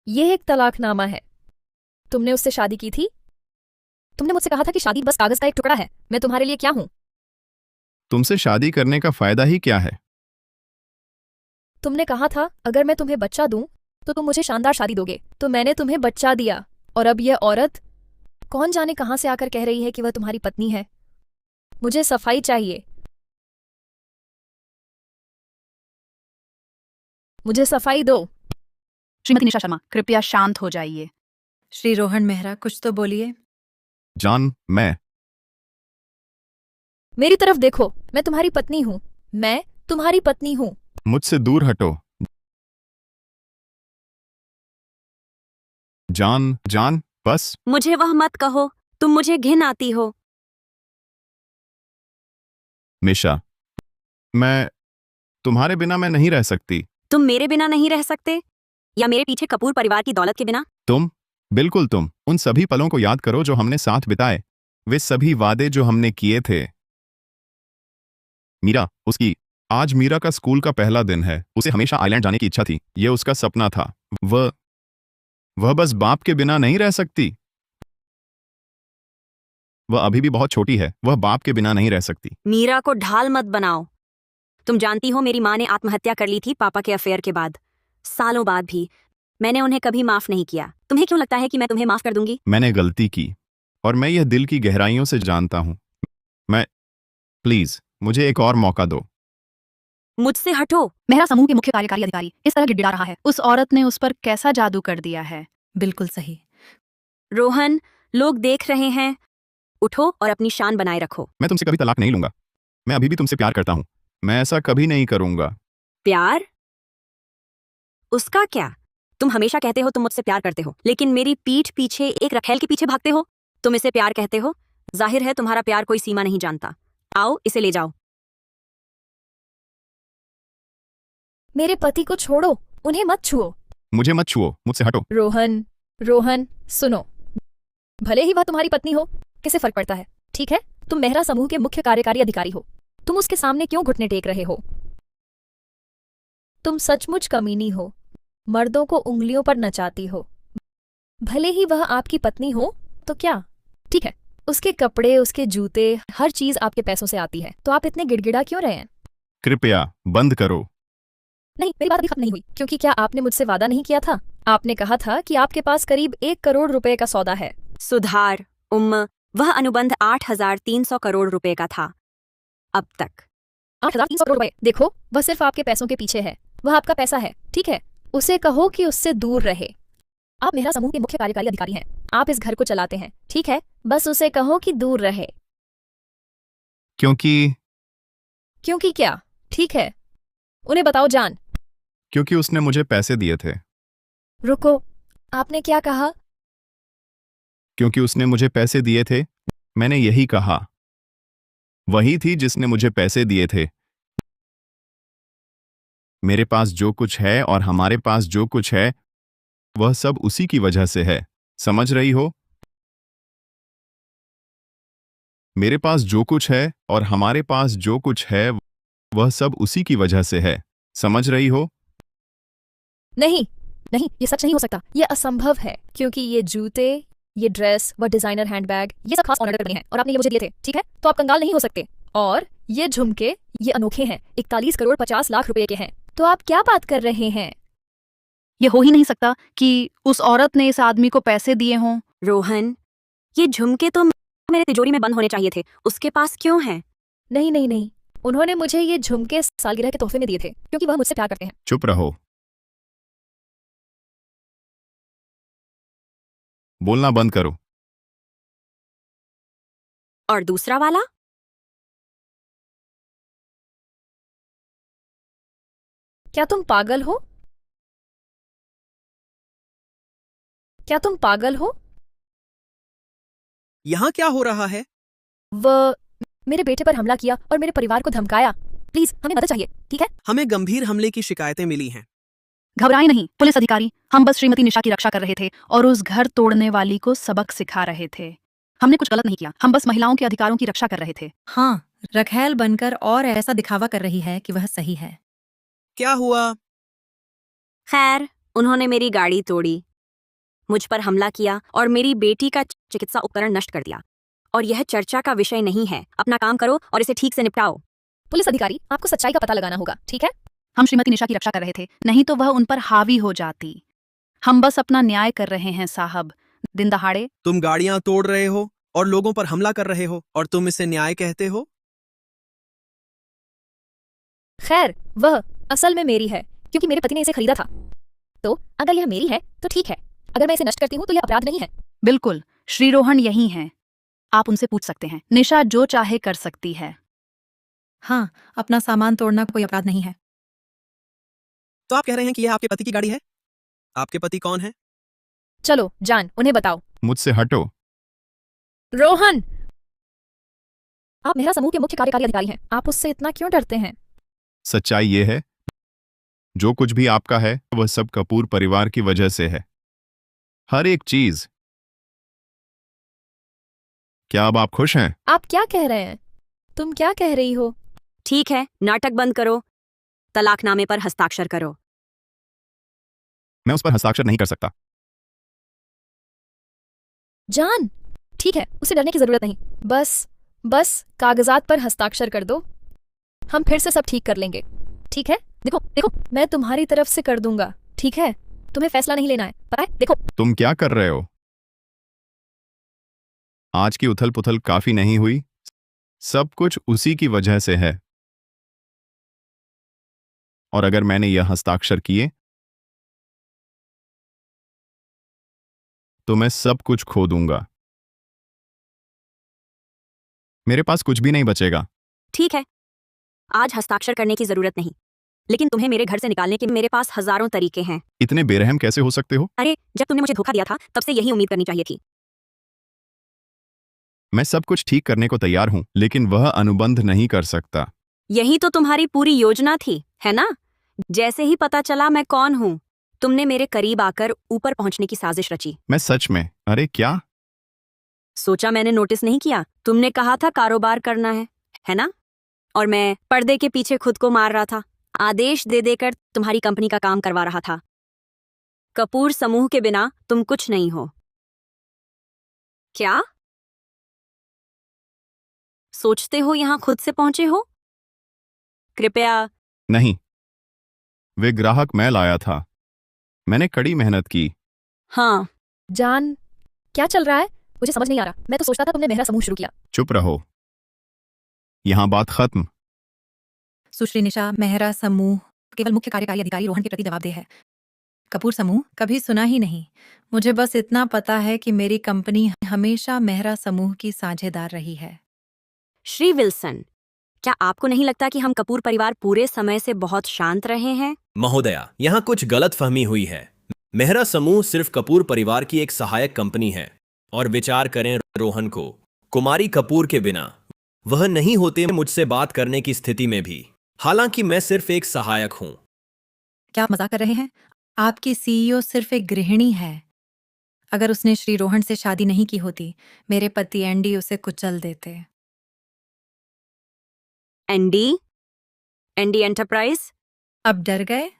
यह एक तलाकनामा है। तुमने उससे शादी की थी? तुमने मुझसे कहा था कि शादी बस कागज का एक टुकड़ा है। मैं तुम्हारे लिए क्या हूं? तुमसे शादी करने का फायदा ही क्या है? तुमने कहा था अगर मैं तुम्हें बच्चा दूं तो तुम मुझे शानदार शादी दोगे। तो मैंने तुम्हें बच्चा दिया और अब यह औरत कौन जाने कहां से आकर कह रही है कि वह तुम्हारी पत्नी है। मुझे सफाई चाहिए। मुझे सफाई दो। श्रीमती निशा शर्मा, कृपया शांत हो जाइए। श्री रोहन मेहरा, कुछ तो बोलिए। जान, मेरी तरफ देखो, मैं तुम्हारी पत्नी हूं। मैं तुम्हारी पत्नी हूं। मुझसे दूर हटो। जान, बस। मुझे वह मत कहो, तुम मुझे घिन आती हो। मिशा, मैं तुम्हारे बिना मैं नहीं रह सकती। तुम मेरे बिना नहीं रह सकते या मेरे पीछे कपूर परिवार की दौलत के बिना? बिल्कुल तुम। उन सभी पलों को याद करो जो हमने साथ बिताए, वे सभी वादे जो हमने किए थे। आज मीरा का स्कूल का पहला दिन है। उसे हमेशा आइलैंड जाने की इच्छा थी। यह उसका सपना था। वह बस बाप के बिना नहीं रह सकती। वह अभी भी बहुत छोटी है। वह बाप के बिना नहीं रह सकती। मीरा को ढाल मत बनाओ। तुम जानती हो मेरी माँ ने आत्महत्या कर ली थी पापा के अफेयर के बाद। सालों बाद भी मैंने उन्हें कभी माफ नहीं किया। तुम्हें क्यों लगता है कि मैं तुम्हें माफ कर दूंगी? मैंने गलती की और मैं यह दिल की गहराइयों से जानता हूं। प्लीज मुझे एक और मौका दो। मुझसे हटो। मेहरा समूह के मुख्य कार्यकारी अधिकारी इस तरह गिड़गिड़ा रहा है। उस औरत ने उस पर कैसा जादू कर दिया है। बिल्कुल सही। रोहन, लोग देख रहे हैं। उठो और अपनी शान बनाए रखो। मैं तुमसे कभी तलाक नहीं लूंगा। मैं अभी भी तुमसे प्यार करता हूं। मैं ऐसा कभी नहीं करूंगा। प्यार? उसका क्या? तुम हमेशा कहते हो तुम मुझसे प्यार करते हो, लेकिन मेरी पीठ पीछे एक रखेल के पीछे भागते हो। तुम इसे प्यार कहते हो? जाहिर है तुम्हारा प्यार कोई सीमा नहीं जानता। आओ, इसे ले जाओ। मेरे पति को छोड़ो, उन्हें मत छुओ। मुझे मत छुओ, मुझसे हटो। रोहन, सुनो। भले ही वह तुम्हारी पत्नी हो, किसे फर्क पड़ता है? ठीक है, तुम मेहरा समूह के मुख्य कार्यकारी अधिकारी हो। तुम उसके सामने क्यों घुटने टेक रहे हो? तुम सचमुच कमीनी हो। मर्दों को उंगलियों पर नचाती हो। भले ही वह आपकी पत्नी हो तो क्या? ठीक है, उसके कपड़े, उसके जूते, हर चीज आपके पैसों से आती है। तो आप इतने गिड़गिड़ा क्यों रहे हैं? कृपया बंद करो। नहीं, मेरी बात अभी खत्म नहीं हुई। क्योंकि क्या आपने मुझसे वादा नहीं किया था? आपने कहा था कि आपके पास करीब 1 करोड़ रुपए का सौदा है। सुधार, वह अनुबंध 8,300 करोड़ रुपए का था अब तक। 8,300 करोड़ रुपए? देखो, वह सिर्फ आपके पैसों के पीछे है। वह आपका पैसा है, ठीक है? उसे कहो कि उससे दूर रहे। आप मेहरा समूह के मुख्य कार्यकारी अधिकारी हैं। आप इस घर को चलाते हैं, ठीक है? बस उसे कहो कि दूर रहे। क्योंकि क्या? ठीक है, उन्हें बताओ जान। क्योंकि उसने मुझे पैसे दिए थे। रुको, आपने क्या कहा? क्योंकि उसने मुझे पैसे दिए थे। मैंने यही कहा। वही थी जिसने मुझे पैसे दिए थे। मेरे पास जो कुछ है और हमारे पास जो कुछ है, वह सब उसी की वजह से है। समझ रही हो? मेरे पास जो कुछ है और हमारे पास जो कुछ है, वह सब उसी की वजह से है। समझ रही हो? नहीं, ये सच नहीं हो सकता। ये असंभव है, क्योंकि ये जूते, ये ड्रेस, वह डिजाइनर हैंडबैग, ये सब खास ऑर्डर करने हैं और आपने ये मुझे दिए थे, ठीक है? तो आप कंगाल नहीं हो सकते। और ये झुमके, ये अनोखे हैं, 41 करोड़ 50 लाख रुपए के हैं। तो आप क्या बात कर रहे हैं? ये हो ही नहीं सकता कि उस औरत ने इस आदमी को पैसे दिए हों। रोहन, ये झुमके तो मेरे तिजोरी में बंद होने चाहिए थे। उसके पास क्यों हैं? नहीं, उन्होंने मुझे ये झुमके सालगिरह के तोहफे में दिए थे क्योंकि वह मुझसे प्यार करते हैं। चुप रहो। बोलना बंद करो। और दूसरा वाला? क्या तुम पागल हो? क्या तुम पागल हो? यहाँ क्या हो रहा है? वह मेरे बेटे पर हमला किया और मेरे परिवार को धमकाया। प्लीज हमें मदद चाहिए, ठीक है? हमें गंभीर हमले की शिकायतें मिली हैं। घबराए नहीं पुलिस अधिकारी, हम बस श्रीमती निशा की रक्षा कर रहे थे और उस घर तोड़ने वाली को सबक सिखा रहे थे। हमने कुछ गलत नहीं किया, हम बस महिलाओं के अधिकारों की रक्षा कर रहे थे। हाँ, रखेल बनकर और ऐसा दिखावा कर रही है कि वह सही है। क्या हुआ? खैर, उन्होंने मेरी गाड़ी तोड़ी, मुझ पर हमला किया और मेरी बेटी का चिकित्सा उपकरण नष्ट कर दिया। और यह चर्चा का विषय नहीं है। अपना काम करो और इसे ठीक से निपटाओ। पुलिस अधिकारी, आपको सच्चाई का पता लगाना होगा, ठीक है? हम श्रीमती निशा की रक्षा कर रहे थे, नहीं तो वह उन पर हावी हो जाती। हम बस अपना न्याय कर रहे हैं साहब। दिन दहाड़े तुम गाड़ियां तोड़ रहे हो और लोगों पर हमला कर रहे हो और तुम इसे न्याय कहते हो? खैर, वह असल में मेरी है क्योंकि मेरे पति ने इसे खरीदा था। तो अगर यह मेरी है तो ठीक है, अगर मैं इसे नष्ट करती हूँ तो यह अपराध नहीं है। बिल्कुल, श्री रोहन यही हैं। आप उनसे पूछ सकते हैं। निशा जो चाहे कर सकती है। हाँ, अपना सामान तोड़ना कोई अपराध नहीं है। तो आप कह रहे हैं कि यह आपके पति की गाड़ी है? आपके पति कौन है? चलो जान, उन्हें बताओ। मुझसे हटो। रोहन, आप मेहरा समूह के मुख्य कार्यकारी अधिकारी हैं। आप उससे इतना क्यों डरते हैं? सच्चाई ये है, जो कुछ भी आपका है वह सब कपूर परिवार की वजह से है। हर एक चीज। क्या अब आप खुश हैं? आप क्या कह रहे हैं? तुम क्या कह रही हो? ठीक है, नाटक बंद करो। तलाकनामे पर हस्ताक्षर करो। मैं उस पर हस्ताक्षर नहीं कर सकता। जान, ठीक है, उसे डरने की जरूरत नहीं। बस कागजात पर हस्ताक्षर कर दो। हम फिर से सब ठीक कर लेंगे, ठीक है? देखो, मैं तुम्हारी तरफ से कर दूंगा, ठीक है? तुम्हें फैसला नहीं लेना है, पता है? देखो, तुम क्या कर रहे हो? आज की उथल पुथल काफी नहीं हुई? सब कुछ उसी की वजह से है। और अगर मैंने यह हस्ताक्षर किए तो मैं सब कुछ खो दूंगा। मेरे पास कुछ भी नहीं बचेगा। ठीक है, आज हस्ताक्षर करने की जरूरत नहीं, लेकिन तुम्हें मेरे घर से निकालने के मेरे पास हजारों तरीके हैं। इतने बेरहम कैसे हो सकते हो? अरे, जब तुमने मुझे धोखा दिया था तब से यही उम्मीद करनी चाहिए थी। मैं सब कुछ ठीक करने को तैयार हूं, लेकिन वह अनुबंध नहीं कर सकता। यही तो तुम्हारी पूरी योजना थी, है ना? जैसे ही पता चला मैं कौन हूँ, तुमने मेरे करीब आकर ऊपर पहुंचने की साजिश रची। मैं सच में, अरे क्या? सोचा मैंने नोटिस नहीं किया? तुमने कहा था कारोबार करना है ना? और मैं पर्दे के पीछे खुद को मार रहा था, आदेश दे देकर तुम्हारी कंपनी का काम करवा रहा था। कपूर समूह के बिना तुम कुछ नहीं हो। क्या सोचते हो यहां खुद से पहुंचे हो? कृपया। नहीं, वे ग्राहक मैं लाया था। मैंने कड़ी मेहनत की। हाँ। जान, क्या चल रहा है? मुझे समझ नहीं आ रहा। मैं तो सोचता था तुमने मेहरा समूह शुरू किया। चुप रहो, यहां बात खत्म। सुश्री निशा, मेहरा समूह केवल मुख्य कार्यकारी अधिकारी रोहन के प्रति जवाबदेह है। कपूर समूह कभी सुना ही नहीं। मुझे बस इतना पता है कि मेरी कंपनी हमेशा मेहरा समूह की साझेदार रही है। श्री विल्सन, क्या आपको नहीं लगता कि हम कपूर परिवार पूरे समय से बहुत शांत रहे हैं? महोदया, यहाँ कुछ गलत फहमी हुई है। मेहरा समूह सिर्फ कपूर परिवार की एक सहायक कंपनी है। और विचार करें रोहन को, कुमारी कपूर के बिना वह नहीं होते मुझसे बात करने की स्थिति में भी। हालांकि मैं सिर्फ एक सहायक हूं। क्या आप मजाक कर रहे हैं? आपकी सीईओ सिर्फ एक गृहिणी है। अगर उसने श्री रोहन से शादी नहीं की होती, मेरे पति एंडी उसे कुचल देते। Andy enterprise? अब डर गए?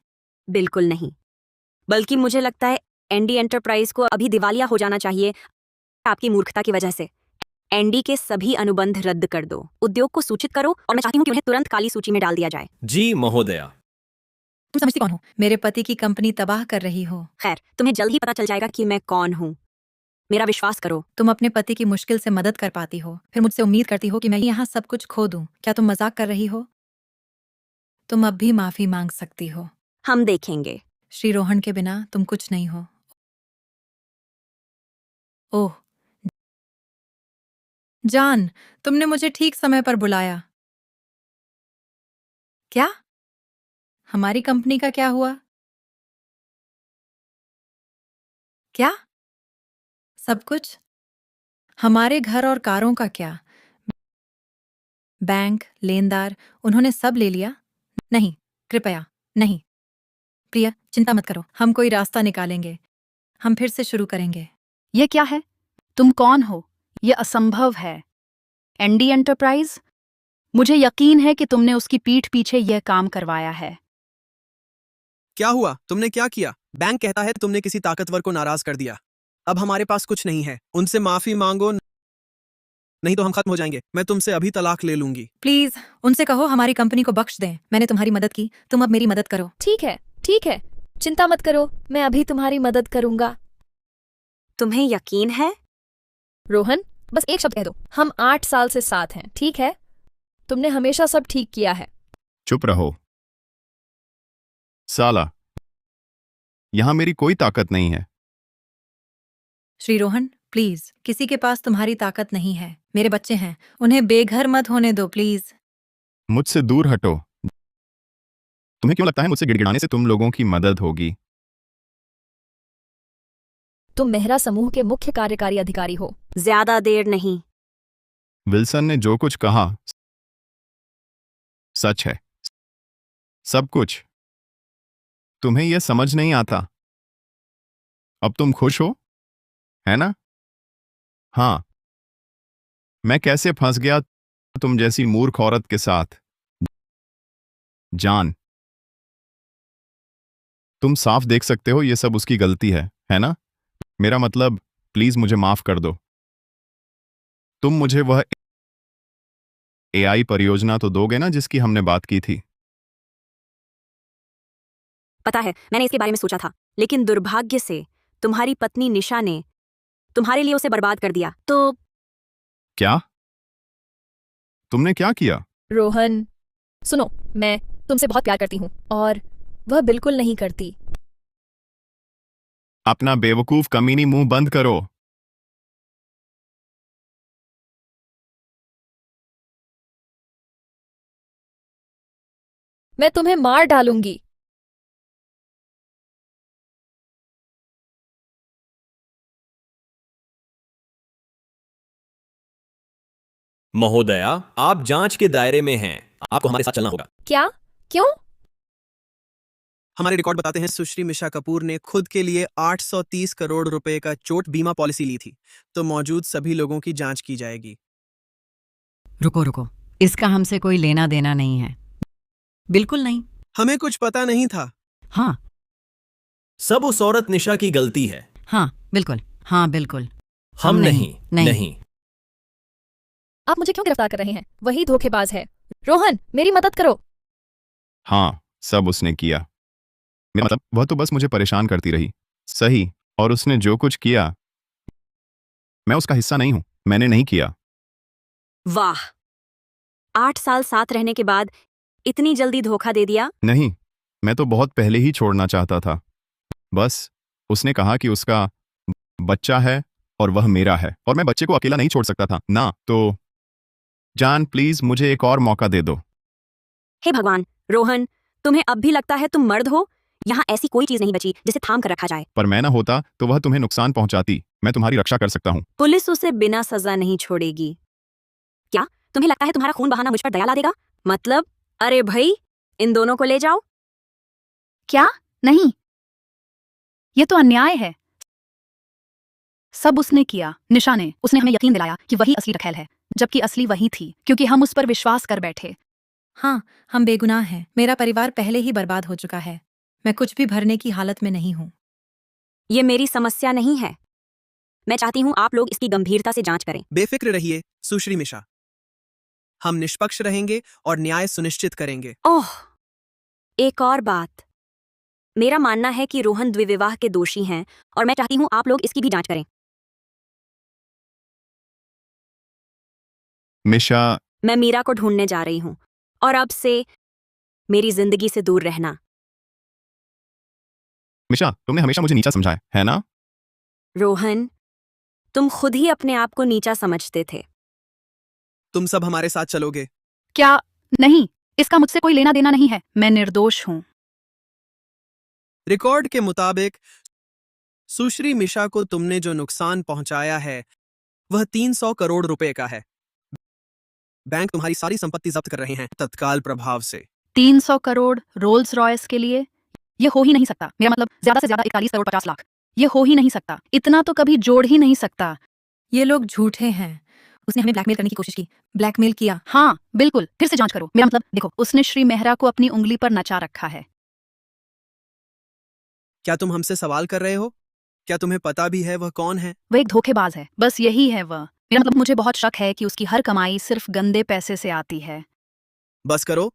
बिल्कुल नहीं, बल्कि मुझे लगता है एंडी एंटरप्राइज को अभी दिवालिया हो जाना चाहिए, आपकी मूर्खता की वजह से। एंडी के सभी अनुबंध रद्द कर दो, उद्योग को सूचित करो और मैं चाहती हूँ कि उन्हें तुरंत काली सूची में डाल दिया जाए। जी महोदया। तुम समझती कौन हो? मेरे पति की कंपनी तबाह कर रही हो। खैर, तुम्हें जल्द ही पता चल जाएगा कि मैं कौन हूँ। मेरा विश्वास करो। तुम अपने पति की मुश्किल से मदद कर पाती हो, फिर मुझसे उम्मीद करती हो कि मैं यहाँ सब कुछ खो दूं। क्या तुम मजाक कर रही हो? तुम अब भी माफी मांग सकती हो। हम देखेंगे। श्री रोहन के बिना तुम कुछ नहीं हो। ओह जान, तुमने मुझे ठीक समय पर बुलाया। क्या? हमारी कंपनी का क्या हुआ? क्या? सब कुछ? हमारे घर और कारों का क्या? बैंक, लेनदार, उन्होंने सब ले लिया? नहीं, कृपया नहीं। प्रिया, चिंता मत करो, हम कोई रास्ता निकालेंगे। हम फिर से शुरू करेंगे। ये क्या है? तुम कौन हो? ये असंभव है। N D enterprise? मुझे यकीन है कि तुमने उसकी पीठ पीछे यह काम करवाया है। क्या हुआ? तुमने क्या किया? बैंक कहता है तुमने किसी ताकतवर को नाराज कर दिया। अब हमारे पास कुछ नहीं है। उनसे माफी मांगो, नहीं तो हम खत्म हो जाएंगे। मैं तुमसे अभी तलाक ले लूंगी। प्लीज उनसे कहो हमारी कंपनी को बख्श दें। मैंने तुम्हारी मदद की, तुम अब मेरी मदद करो। ठीक है, चिंता मत करो, मैं अभी तुम्हारी मदद करूंगा। तुम्हें यकीन है? रोहन, बस एक शब्द कह दो, हम 8 साल से साथ हैं, ठीक है? तुमने हमेशा सब ठीक किया है। चुप रहो साला, यहां मेरी कोई ताकत नहीं है। श्री रोहन, प्लीज, किसी के पास तुम्हारी ताकत नहीं है। मेरे बच्चे हैं, उन्हें बेघर मत होने दो प्लीज। मुझसे दूर हटो। तुम्हें क्यों लगता है मुझसे गिड़गिड़ाने से तुम लोगों की मदद होगी? तुम मेहरा समूह के मुख्य कार्यकारी अधिकारी हो। ज्यादा देर नहीं। विल्सन ने जो कुछ कहा सच है, सब कुछ। तुम्हें यह समझ नहीं आता। अब तुम खुश हो, है ना? हाँ, मैं कैसे फंस गया तुम जैसी मूर्ख औरत के साथ। जान, तुम साफ देख सकते हो ये सब उसकी गलती है ना? मेरा मतलब, प्लीज मुझे माफ कर दो। तुम मुझे वह एआई परियोजना तो दोगे ना जिसकी हमने बात की थी? पता है, मैंने इसके बारे में सोचा था, लेकिन दुर्भाग्य से तुम्हारी पत्नी निशा ने तुम्हारे लिए उसे बर्बाद कर दिया। तो क्या? तुमने क्या किया? रोहन, सुनो, मैं तुमसे बहुत प्यार करती हूँ और वह बिल्कुल नहीं करती। अपना बेवकूफ कमीनी मुंह बंद करो। मैं तुम्हें मार डालूंगी। महोदया, आप जांच के दायरे में हैं, आपको हमारे साथ चलना होगा। क्या? क्यों? हमारे रिकॉर्ड बताते हैं सुश्री मिशा कपूर ने खुद के लिए 830 करोड़ रुपए का चोट बीमा पॉलिसी ली थी। तो मौजूद सभी लोगों की जांच की जाएगी। रुको, इसका हमसे कोई लेना देना नहीं है। बिल्कुल नहीं। हमें कुछ पता नहीं था। हाँ सब उस औरत निशा की गलती है। हाँ बिल्कुल, हाँ बिल्कुल। हम नहीं। आप मुझे क्यों गिरफ्तार कर रहे हैं? वही धोखेबाज है। रोहन, मेरी मदद करो। हाँ, सब उसने किया। मेरा मतलब, वह तो बस मुझे परेशान करती रही। सही, और उसने जो कुछ किया, मैं उसका हिस्सा नहीं हूं। मैंने नहीं किया। वाह, 8 साल साथ रहने के बाद इतनी जल्दी धोखा दे दिया? नहीं, मैं तो बहुत पहले ही छोड़ना चाहता था। बस उसने कहा कि उसका बच्चा है और वह मेरा है, और मैं बच्चे को अकेला नहीं छोड़ सकता था ना। तो जान, प्लीज मुझे एक और मौका दे दो। हे भगवान, रोहन, तुम्हें अब भी लगता है तुम मर्द हो? यहाँ ऐसी कोई चीज नहीं बची जिसे थाम कर रखा जाए। पर मैं ना होता तो वह तुम्हें नुकसान पहुंचाती। मैं तुम्हारी रक्षा कर सकता हूँ। पुलिस उसे बिना सजा नहीं छोड़ेगी। क्या तुम्हें लगता है तुम्हारा खून बहाना मुझ पर दया ला देगा? मतलब, अरे भाई, इन दोनों को ले जाओ। क्या? नहीं, ये तो अन्याय है। सब उसने किया, निशा ने। उसने हमें यकीन दिलाया कि वही असली रखेल है, जबकि असली वही थी, क्योंकि हम उस पर विश्वास कर बैठे। हाँ, हम बेगुनाह हैं। मेरा परिवार पहले ही बर्बाद हो चुका है। मैं कुछ भी भरने की हालत में नहीं हूँ। ये मेरी समस्या नहीं है। मैं चाहती हूँ आप लोग इसकी गंभीरता से जांच करें। बेफिक्र रहिए सुश्री मिशा, हम निष्पक्ष रहेंगे और न्याय सुनिश्चित करेंगे। ओह, एक और बात, मेरा मानना है कि रोहन द्विविवाह के दोषी हैं और मैं चाहती हूँ आप लोग इसकी भी जांच करें। मिशा, मैं मीरा को ढूंढने जा रही हूँ और अब से मेरी जिंदगी से दूर रहना। मिशा, तुमने हमेशा मुझे नीचा समझा है ना? रोहन, तुम खुद ही अपने आप को नीचा समझते थे। तुम सब हमारे साथ चलोगे? क्या? नहीं, इसका मुझसे कोई लेना देना नहीं है। मैं निर्दोष हूं। रिकॉर्ड के मुताबिक सुश्री मिशा को तुमने जो नुकसान पहुंचाया है वह 300 करोड़ रुपए का है। बैंक तुम्हारी सारी संपत्ति जब्त कर रहे हैं तत्काल प्रभाव से। 300 करोड़ रोल्स रॉयस के लिए? ये हो ही नहीं सकता। मेरा मतलब ज्यादा से ज्यादा 41 करोड़ 50 लाख। ये हो ही नहीं सकता। इतना तो कभी जोड़ ही नहीं सकता। ये लोग झूठे हैं। उसने हमें ब्लैकमेल करने की कोशिश की, ब्लैकमेल किया। हाँ, बिल्कुल। फिर से जांच करो। मेरा मतलब देखो, उसने श्री मेहरा को अपनी उंगली पर नचा रखा है। क्या तुम हमसे सवाल कर रहे हो? क्या तुम्हें पता भी है वह कौन है? वह एक धोखेबाज है, बस यही है वह। मेरा मतलब मुझे बहुत शक है कि उसकी हर कमाई सिर्फ गंदे पैसे से आती है। बस करो।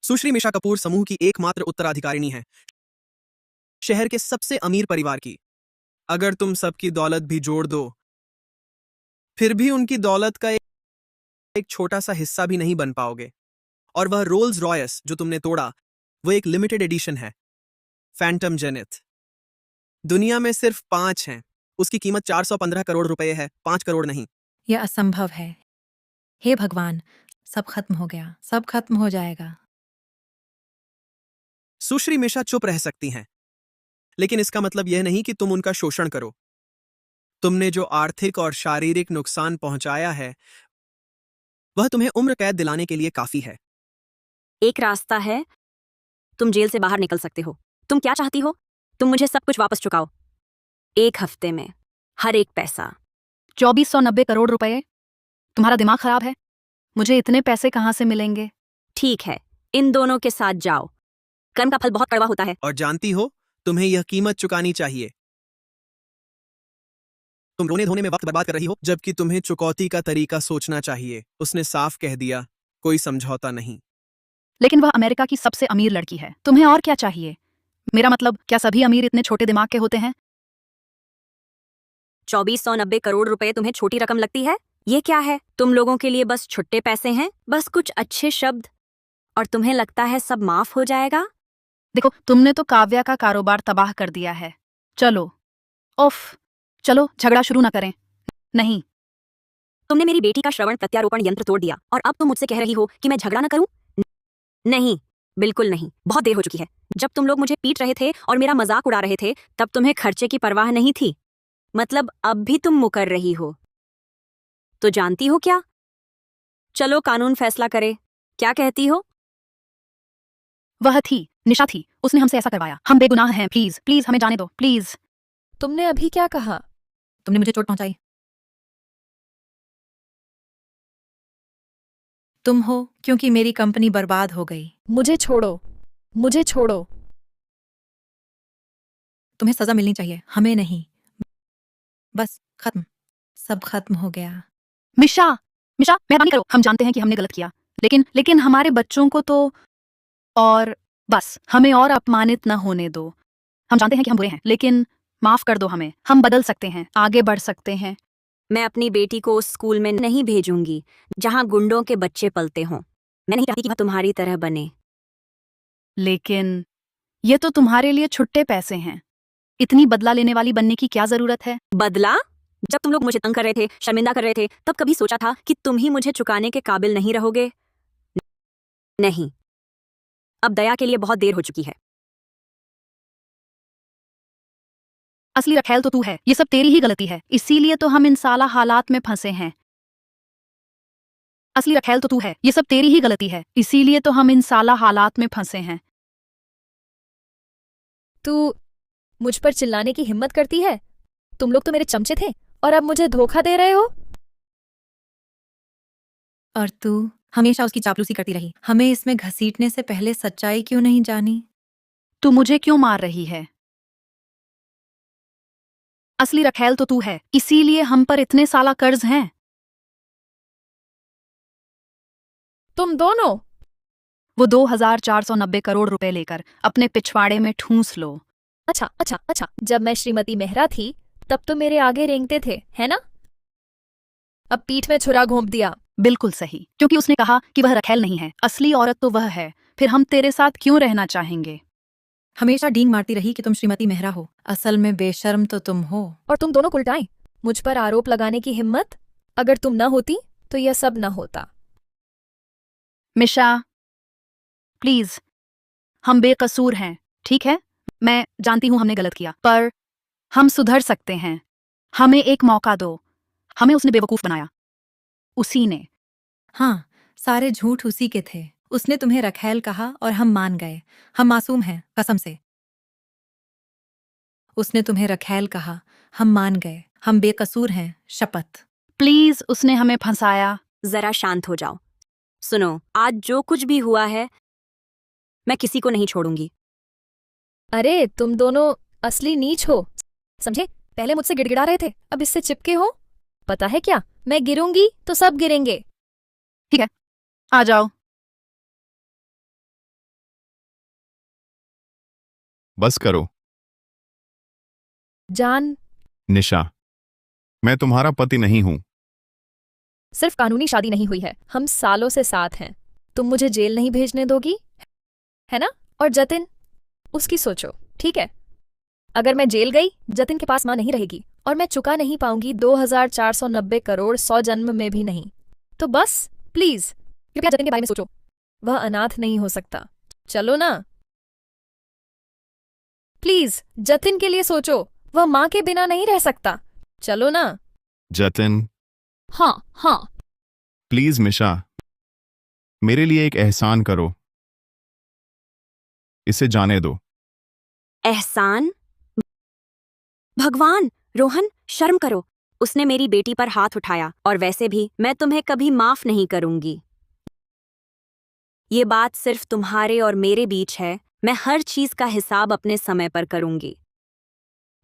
सुश्री मिशा कपूर समूह की एकमात्र उत्तराधिकारिणी है, शहर के सबसे अमीर परिवार की। अगर तुम सबकी दौलत भी जोड़ दो फिर भी उनकी दौलत का एक छोटा सा हिस्सा भी नहीं बन पाओगे। और वह रोल्स रॉयस जो तुमने तोड़ा वो एक लिमिटेड एडिशन है, फैंटम जेनिथ। दुनिया में सिर्फ 5 हैं। उसकी कीमत 415 करोड़ रुपए है, 5 करोड़ नहीं। यह असंभव है। हे भगवान, सब खत्म हो गया, सब खत्म हो जाएगा। सुश्री मिशा चुप रह सकती हैं, लेकिन इसका मतलब यह नहीं कि तुम उनका शोषण करो। तुमने जो आर्थिक और शारीरिक नुकसान पहुंचाया है वह तुम्हें उम्र कैद दिलाने के लिए काफी है। एक रास्ता है, तुम जेल से बाहर निकल सकते हो। तुम क्या चाहती हो? तुम मुझे सब कुछ वापस चुकाओ, 1 हफ्ते में, हर एक पैसा। 2490 करोड़ रुपए? तुम्हारा दिमाग खराब है? मुझे इतने पैसे कहाँ से मिलेंगे? ठीक है, इन दोनों के साथ जाओ। कर्म का फल बहुत कड़वा होता है। और जानती हो, तुम्हें यह कीमत चुकानी चाहिए। तुम रोने धोने में वक्त बर्बाद कर रही हो, जबकि तुम्हें चुकौती का तरीका सोचना चाहिए। उसने साफ कह दिया, कोई समझौता नहीं। लेकिन वह अमेरिका की सबसे अमीर लड़की है। तुम्हें और क्या चाहिए? मेरा मतलब, क्या सभी अमीर इतने छोटे दिमाग के होते हैं? 2490 करोड़ रुपए तुम्हें छोटी रकम लगती है? ये क्या है? तुम लोगों के लिए बस छुट्टे पैसे हैं, बस कुछ अच्छे शब्द, और तुम्हें लगता है सब माफ हो जाएगा? देखो, तुमने तो काव्या का कारोबार तबाह कर दिया है। चलो, ओफ, चलो झगड़ा शुरू ना करें। नहीं, तुमने मेरी बेटी का श्रवण प्रत्यारोपण यंत्र तोड़ दिया और अब तुम मुझसे कह रही हो कि मैं झगड़ा ना करूं? नहीं, बिल्कुल नहीं। बहुत देर हो चुकी है। जब तुम लोग मुझे पीट रहे थे और मेरा मजाक उड़ा रहे थे तब तुम्हें खर्चे की परवाह नहीं थी। मतलब अब भी तुम मुकर रही हो। तो जानती हो क्या? चलो कानून फैसला करे। क्या कहती हो? वह थी, निशा थी, उसने हमसे ऐसा करवाया। हम बेगुनाह हैं। प्लीज प्लीज हमें जाने दो, प्लीज। तुमने अभी क्या कहा? तुमने मुझे चोट पहुंचाई। तुम हो, क्योंकि मेरी कंपनी बर्बाद हो गई। मुझे छोड़ो, मुझे छोड़ो। तुम्हें सजा मिलनी चाहिए, हमें नहीं। बस खत्म, सब खत्म हो गया। मिशा, मिशा, मेहरबानी करो। हम जानते हैं कि हमने गलत किया, लेकिन हमारे बच्चों को तो, और बस हमें और अपमानित न होने दो। हम जानते हैं कि हम बुरे हैं, लेकिन माफ कर दो हमें। हम बदल सकते हैं, आगे बढ़ सकते हैं। मैं अपनी बेटी को उस स्कूल में नहीं भेजूंगी जहां गुंडों के बच्चे पलते हों। मैं नहीं चाहती कि वह तुम्हारी तरह बने। लेकिन ये तो तुम्हारे लिए छुट्टे पैसे हैं। इतनी बदला लेने वाली बनने की क्या जरूरत है? बदला? जब तुम लोग मुझे तंग कर रहे थे, शर्मिंदा कर रहे थे, तब कभी सोचा था कि तुम ही मुझे चुकाने के काबिल नहीं रहोगे? नहीं, अब दया के लिए बहुत देर हो चुकी है। असली रखेल तो तू है। ये सब तेरी ही गलती है, इसीलिए तो हम इन साला हालात में फंसे हैं। असली रखेल तो तू है। ये सब तेरी ही गलती है, इसीलिए तो हम इन साला हालात में फंसे हैं। तू मुझ पर चिल्लाने की हिम्मत करती है? तुम लोग तो मेरे चमचे थे और अब मुझे धोखा दे रहे हो। और तू हमेशा उसकी चापलूसी करती रही। हमें इसमें घसीटने से पहले सच्चाई क्यों नहीं जानी? तू मुझे क्यों मार रही है? असली रखेल तो तू है, इसीलिए हम पर इतने साला कर्ज हैं। तुम दोनों। वो 2490 करोड़ रुपए लेकर अपने पिछवाड़े में ठूंस लो। अच्छा। जब मैं श्रीमती मेहरा थी तब तो मेरे आगे रेंगते थे, है ना? अब पीठ में छुरा घोंप दिया। बिल्कुल सही, क्योंकि उसने कहा कि वह रखेल नहीं है, असली औरत तो वह है। फिर हम तेरे साथ क्यों रहना चाहेंगे? हमेशा डींग मारती रही कि तुम श्रीमती मेहरा हो, असल में बेशर्म तो तुम हो। और तुम दोनों उल्टाएं मुझ पर आरोप लगाने की हिम्मत। अगर तुम न होती तो यह सब न होता। मिशा, प्लीज, हम बेकसूर हैं, ठीक है? मैं जानती हूं हमने गलत किया, पर हम सुधर सकते हैं। हमें एक मौका दो। हमें उसने बेवकूफ बनाया, उसी ने। हाँ, सारे झूठ उसी के थे। उसने तुम्हें रखेल कहा और हम मान गए। हम मासूम हैं, कसम से। उसने तुम्हें रखेल कहा, हम मान गए। हम बेकसूर हैं, शपथ। प्लीज, उसने हमें फंसाया। जरा शांत हो जाओ। सुनो, आज जो कुछ भी हुआ है मैं किसी को नहीं छोड़ूंगी। अरे तुम दोनों असली नीच हो, समझे? पहले मुझसे गिड़गिड़ा रहे थे, अब इससे चिपके हो। पता है क्या, मैं गिरूंगी तो सब गिरेंगे। ठीक है, आ जाओ। बस करो। जान, निशा, मैं तुम्हारा पति नहीं हूं। सिर्फ कानूनी शादी नहीं हुई है, हम सालों से साथ हैं। तुम मुझे जेल नहीं भेजने दोगी, है ना? और जतिन, उसकी सोचो, ठीक है? अगर मैं जेल गई, जतिन के पास मां नहीं रहेगी और मैं चुका नहीं पाऊंगी 2490 करोड़ 100 जन्म में भी नहीं। तो बस प्लीज कृपया जतिन के बारे में सोचो। वह अनाथ नहीं हो सकता। चलो ना, प्लीज जतिन के लिए सोचो। वह मां के बिना नहीं रह सकता। चलो ना। जतिन, हाँ हाँ। प्लीज मिशा, मेरे लिए एक एहसान करो। इसे जाने दो। एहसान? भगवान, रोहन, शर्म करो। उसने मेरी बेटी पर हाथ उठाया और वैसे भी मैं तुम्हें कभी माफ नहीं करूंगी। ये बात सिर्फ तुम्हारे और मेरे बीच है। मैं हर चीज का हिसाब अपने समय पर करूंगी।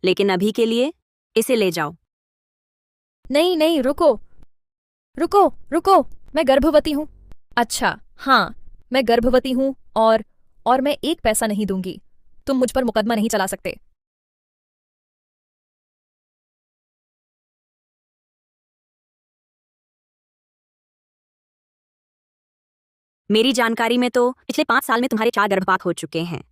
लेकिन अभी के लिए इसे ले जाओ। नहीं नहीं, रुको रुको रुको, मैं गर्भवती हूँ। अच्छा हाँ, मैं गर्भवती हूँ और मैं एक पैसा नहीं दूंगी। तुम मुझ पर मुकदमा नहीं चला सकते। मेरी जानकारी में तो पिछले 5 साल में तुम्हारे 4 गर्भपात हो चुके हैं।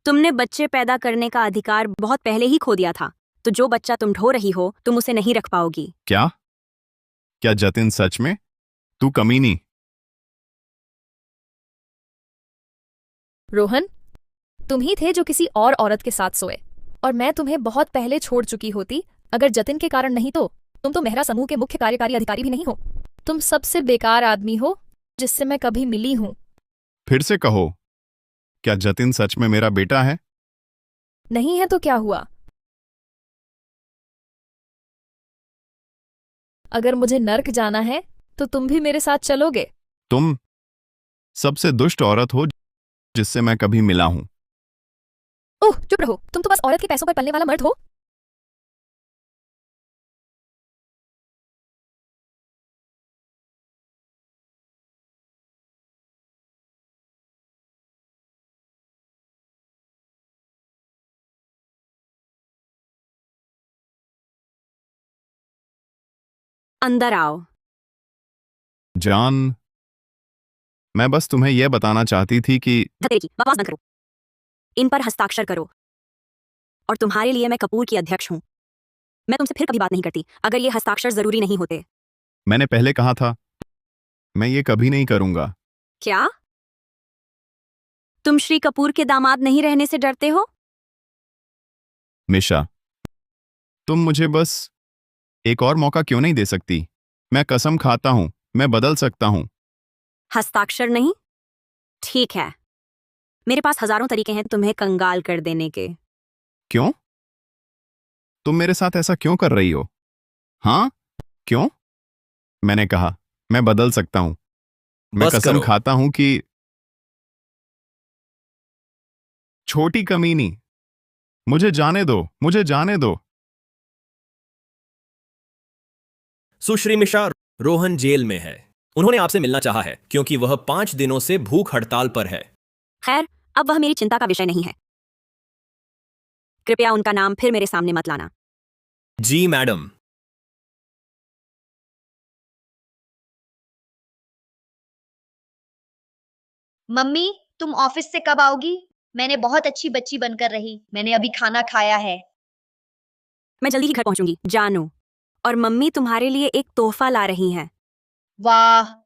तुमने बच्चे पैदा करने का अधिकार बहुत पहले ही खो दिया था। तो जो बच्चा तुम ढो रही हो, तुम उसे नहीं रख पाओगी। क्या? क्या जतिन सच में? तू कमीनी। रोहन, तुम ही थे जो किसी और औरत के साथ सोए, और मैं तुम्हें बहुत पहले छोड़ चुकी होती अगर जतिन के कारण नहीं तो। तुम तो मेहरा समूह के मुख्य कार्यकारी अधिकारी भी नहीं हो। तुम सबसे बेकार आदमी हो जिससे मैं कभी मिली हूं। फिर से कहो, क्या जतिन सच में मेरा बेटा है? नहीं है तो क्या हुआ? अगर मुझे नर्क जाना है तो तुम भी मेरे साथ चलोगे। तुम सबसे दुष्ट औरत हो जिससे मैं कभी मिला हूं। ओह चुप रहो, तुम तो बस औरत के पैसों पर पलने वाला मर्द हो। अंदर आओ। जान, मैं बस तुम्हें यह बताना चाहती थी कि धतेरी, बकवास बंद करो। इन पर हस्ताक्षर करो। और तुम्हारे लिए मैं कपूर की अध्यक्ष हूं। मैं तुमसे फिर कभी बात नहीं करती अगर ये हस्ताक्षर जरूरी नहीं होते। मैंने पहले कहा था, मैं ये कभी नहीं करूंगा। क्या तुम श्री कपूर के दामाद नहीं रहने से डरते हो? मिशा, तुम मुझे बस एक और मौका क्यों नहीं दे सकती? मैं कसम खाता हूं, मैं बदल सकता हूं। हस्ताक्षर नहीं? ठीक है, मेरे पास हजारों तरीके हैं तुम्हें कंगाल कर देने के। क्यों? तुम मेरे साथ ऐसा क्यों कर रही हो? हाँ, क्यों? मैंने कहा, मैं बदल सकता हूं। मैं बस कसम करो। खाता हूं कि छोटी कमीनी, मुझे जाने दो, मुझे जाने दो। सुश्री मिशा, रोहन जेल में है। उन्होंने आपसे मिलना चाहा है क्योंकि वह 5 दिनों से भूख हड़ताल पर है। खैर, अब वह मेरी चिंता का विषय नहीं है। कृपया उनका नाम फिर मेरे सामने मत लाना। जी मैडम। मम्मी तुम ऑफिस से कब आओगी? मैंने बहुत अच्छी बच्ची बनकर रही, मैंने अभी खाना खाया है। मैं जल्दी ही घर पहुंचूंगी, जानू। और मम्मी तुम्हारे लिए एक तोहफा ला रही हैं। वाह,